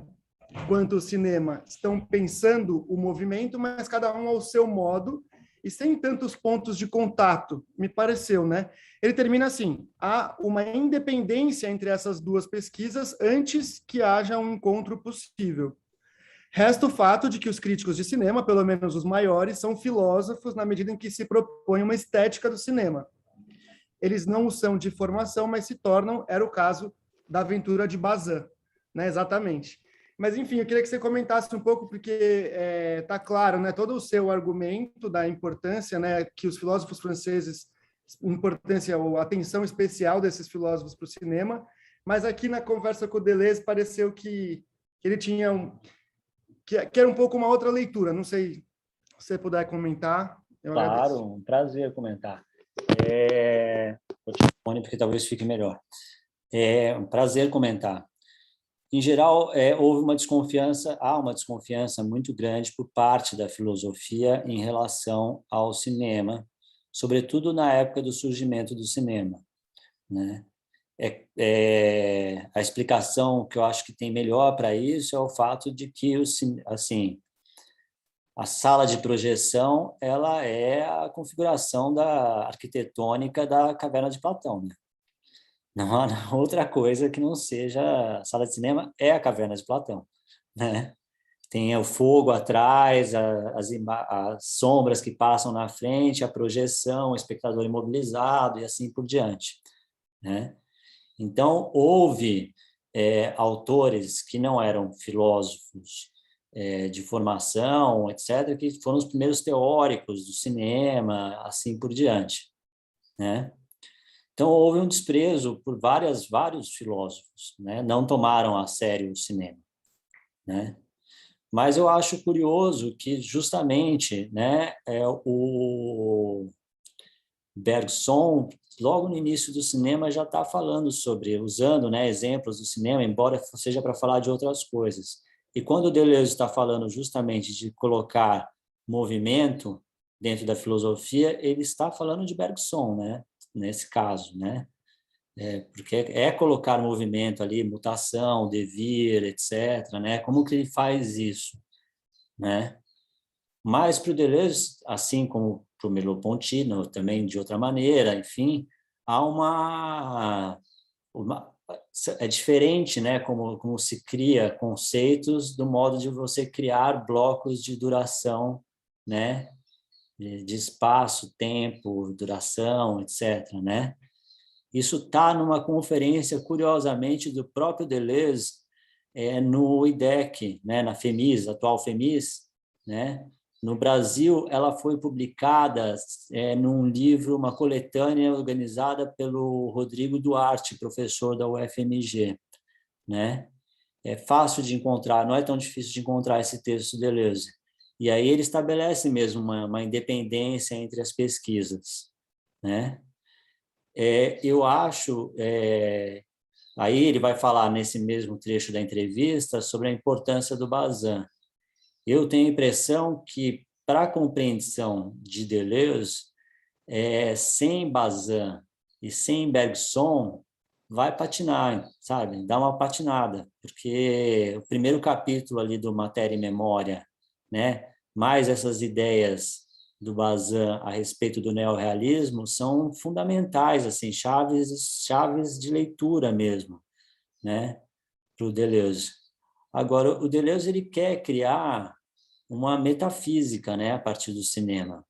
quanto o cinema estão pensando o movimento, mas cada um ao seu modo e sem tantos pontos de contato, me pareceu, né? Ele termina assim: há uma independência entre essas duas pesquisas antes que haja um encontro possível. Resta o fato de que os críticos de cinema, pelo menos os maiores, são filósofos na medida em que se propõe uma estética do cinema. Eles não o são de formação, mas se tornam, era o caso da Aventura de Bazin, né? Exatamente. Mas, enfim, eu queria que você comentasse um pouco, porque está claro, né, todo o seu argumento da importância, né, que os filósofos franceses, importância ou atenção especial desses filósofos para o cinema, mas aqui na conversa com o Deleuze pareceu que ele tinha que era um pouco uma outra leitura. Não sei se você puder comentar. Eu agradeço. Claro, um prazer comentar. Vou te responder porque talvez fique melhor. É um prazer comentar. Em geral, há uma desconfiança muito grande por parte da filosofia em relação ao cinema, sobretudo na época do surgimento do cinema, né? A explicação que eu acho que tem melhor para isso é o fato de que a sala de projeção ela é a configuração arquitetônica da Caverna de Platão, né? Não há outra coisa que não seja a sala de cinema, é a Caverna de Platão, né? Tem o fogo atrás, as sombras que passam na frente, a projeção, o espectador imobilizado e assim por diante, né? Então, houve autores que não eram filósofos de formação, etc., que foram os primeiros teóricos do cinema, assim por diante, né? Então, houve um desprezo por vários filósofos, né? Não tomaram a sério o cinema, né? Mas eu acho curioso que, justamente, né, o Bergson, logo no início do cinema, já está falando sobre, usando, né, exemplos do cinema, embora seja para falar de outras coisas. E quando o Deleuze está falando justamente de colocar movimento dentro da filosofia, ele está falando de Bergson, né? Nesse caso, né? Porque colocar movimento ali, mutação, devir, etc., né? Como que ele faz isso, né? Mas para o Deleuze, assim como para o Merleau-Ponty, também de outra maneira, enfim, há é diferente, né? Como se cria conceitos do modo de você criar blocos de duração, né? De espaço, tempo, duração, etc., né? Isso está numa conferência, curiosamente, do próprio Deleuze, no IDEC, né? Na FEMIS, atual FEMIS, né? No Brasil, ela foi publicada num livro, uma coletânea organizada pelo Rodrigo Duarte, professor da UFMG, né? É fácil de encontrar, não é tão difícil de encontrar esse texto do Deleuze. E aí ele estabelece mesmo uma independência entre as pesquisas, né? Eu acho... aí ele vai falar nesse mesmo trecho da entrevista sobre a importância do Bazin. Eu tenho a impressão que, para a compreensão de Deleuze, sem Bazin e sem Bergson, vai patinar, sabe? Dá uma patinada, porque o primeiro capítulo ali do Matéria e Memória, né? Mais essas ideias do Bazin a respeito do neorrealismo são fundamentais, assim, chaves de leitura mesmo, né? Para o Deleuze. Agora, o Deleuze ele quer criar uma metafísica, né, a partir do cinema,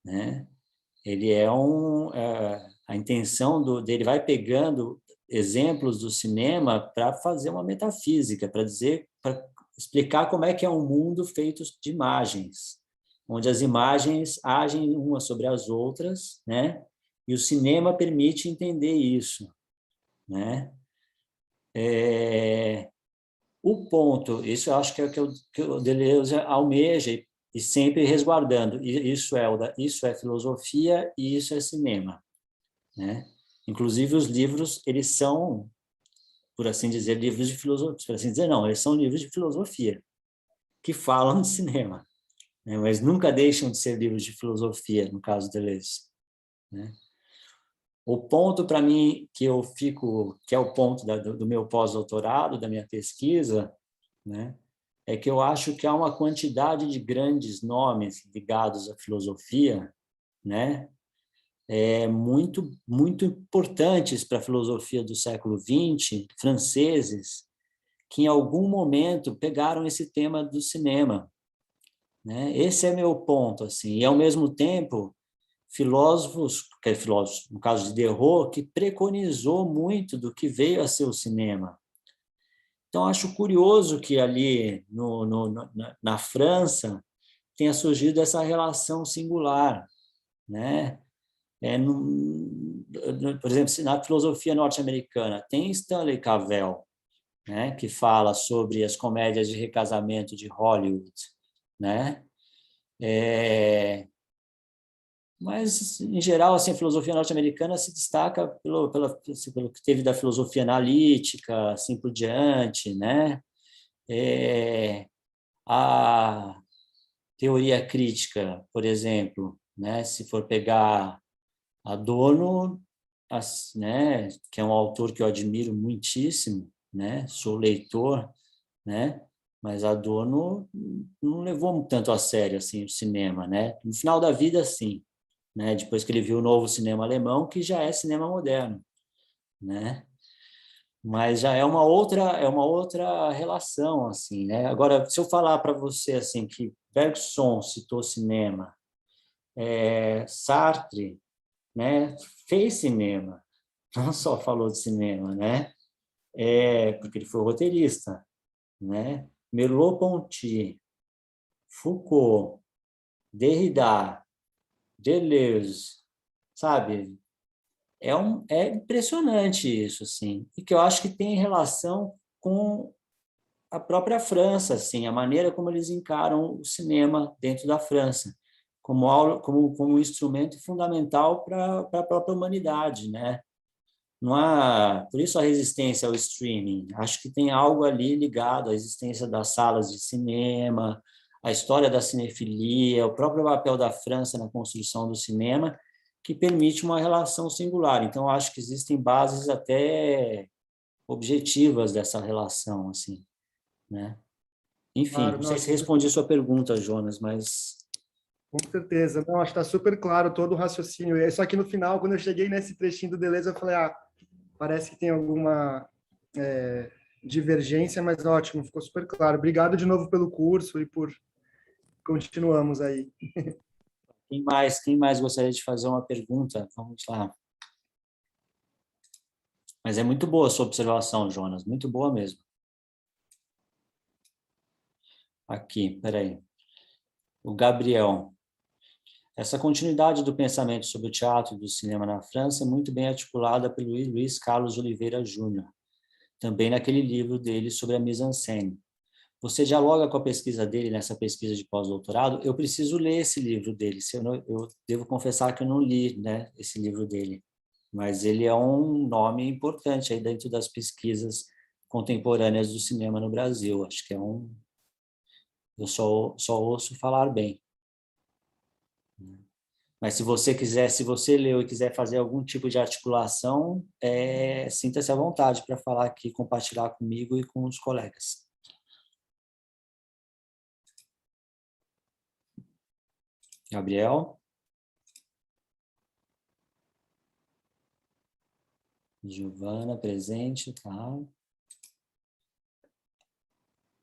né? Ele a intenção dele vai pegando exemplos do cinema para fazer uma metafísica, para explicar como é que é um mundo feito de imagens, onde as imagens agem umas sobre as outras, né? E o cinema permite entender isso, né? O ponto, isso eu acho que é o que o Deleuze almeja e sempre resguardando. Isso é filosofia e isso é cinema, né? Inclusive, os livros, eles são, por assim dizer, livros de filosofia. Por assim dizer, não, eles são livros de filosofia, que falam de cinema, né? Mas nunca deixam de ser livros de filosofia, no caso Deleuze, né? O ponto, para mim, que eu fico, que é o ponto do meu pós-doutorado, da minha pesquisa, né, é que eu acho que há uma quantidade de grandes nomes ligados à filosofia, né, muito importantes para a filosofia do século XX, franceses, que em algum momento pegaram esse tema do cinema, né? Esse é meu ponto, assim, e ao mesmo tempo filósofos, no caso de Derrida, que preconizou muito do que veio a ser o cinema. Então, acho curioso que ali na França tenha surgido essa relação singular, né? Por exemplo, na filosofia norte-americana, tem Stanley Cavell, né, que fala sobre as comédias de recasamento de Hollywood, né? Mas, em geral, assim, a filosofia norte-americana se destaca pelo que teve da filosofia analítica, assim por diante, né? A teoria crítica, por exemplo, né? Se for pegar Adorno, né? Que é um autor que eu admiro muitíssimo, né? Sou leitor, né? Mas Adorno não levou tanto a sério assim o cinema, né? No final da vida, sim, né? Depois que ele viu o novo cinema alemão, que já é cinema moderno, né? Mas já é uma outra relação, assim, né? Agora, se eu falar para você assim que Bergson citou cinema, Sartre, né, fez cinema, não só falou de cinema, né? Porque ele foi roteirista, né? Merleau-Ponty, Foucault, Derrida, Deleuze, sabe? É impressionante isso, assim, e que eu acho que tem relação com a própria França, assim, a maneira como eles encaram o cinema dentro da França, como um instrumento fundamental para a própria humanidade, né? Não há, por isso a resistência ao streaming. Acho que tem algo ali ligado à existência das salas de cinema, à história da cinefilia, o próprio papel da França na construção do cinema, que permite uma relação singular. Então, acho que existem bases até objetivas dessa relação, assim, né? Enfim, Claro, não não, sei se respondi a sua pergunta, Jonas, mas... com certeza. Não, acho que está super claro todo o raciocínio. Só que no final, quando eu cheguei nesse trechinho do Deleuze, eu falei, parece que tem alguma divergência, mas ótimo, ficou super claro. Obrigado de novo pelo curso e por continuamos aí. Quem mais gostaria de fazer uma pergunta? Vamos lá. Mas é muito boa a sua observação, Jonas, muito boa mesmo. Aqui, peraí. O Gabriel. Essa continuidade do pensamento sobre o teatro e do cinema na França é muito bem articulada pelo Luiz Carlos Oliveira Júnior, também naquele livro dele sobre a mise-en-scène. Você dialoga com a pesquisa dele nessa pesquisa de pós-doutorado? Eu preciso ler esse livro dele. Eu devo confessar que eu não li, né, esse livro dele, mas ele é um nome importante aí dentro das pesquisas contemporâneas do cinema no Brasil. Acho que eu só ouço falar bem. Mas se você leu e quiser fazer algum tipo de articulação, sinta-se à vontade para falar aqui, compartilhar comigo e com os colegas. Gabriel? Giovana, presente, tá?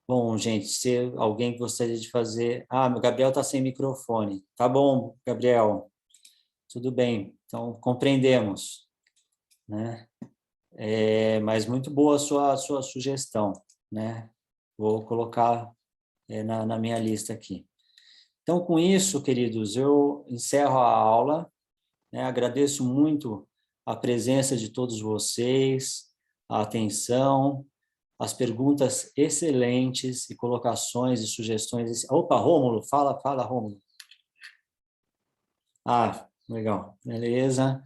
Bom, gente, se alguém gostaria de fazer... o Gabriel está sem microfone. Tá bom, Gabriel. Tudo bem. Então, compreendemos, né? Mas muito boa a sua sugestão, né? Vou colocar na minha lista aqui. Então, com isso, queridos, eu encerro a aula, né? Agradeço muito a presença de todos vocês, a atenção, as perguntas excelentes e colocações e sugestões. Opa, Rômulo, fala, Rômulo. Legal, beleza.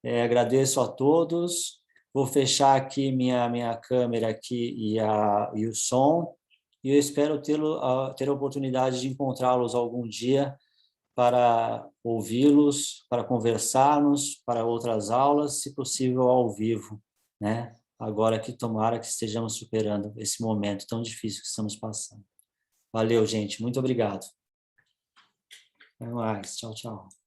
Agradeço a todos. Vou fechar aqui minha câmera aqui e o som. E eu espero ter a oportunidade de encontrá-los algum dia para ouvi-los, para conversarmos, para outras aulas, se possível ao vivo, né? Agora que tomara que estejamos superando esse momento tão difícil que estamos passando. Valeu, gente. Muito obrigado. Até mais. Tchau, tchau.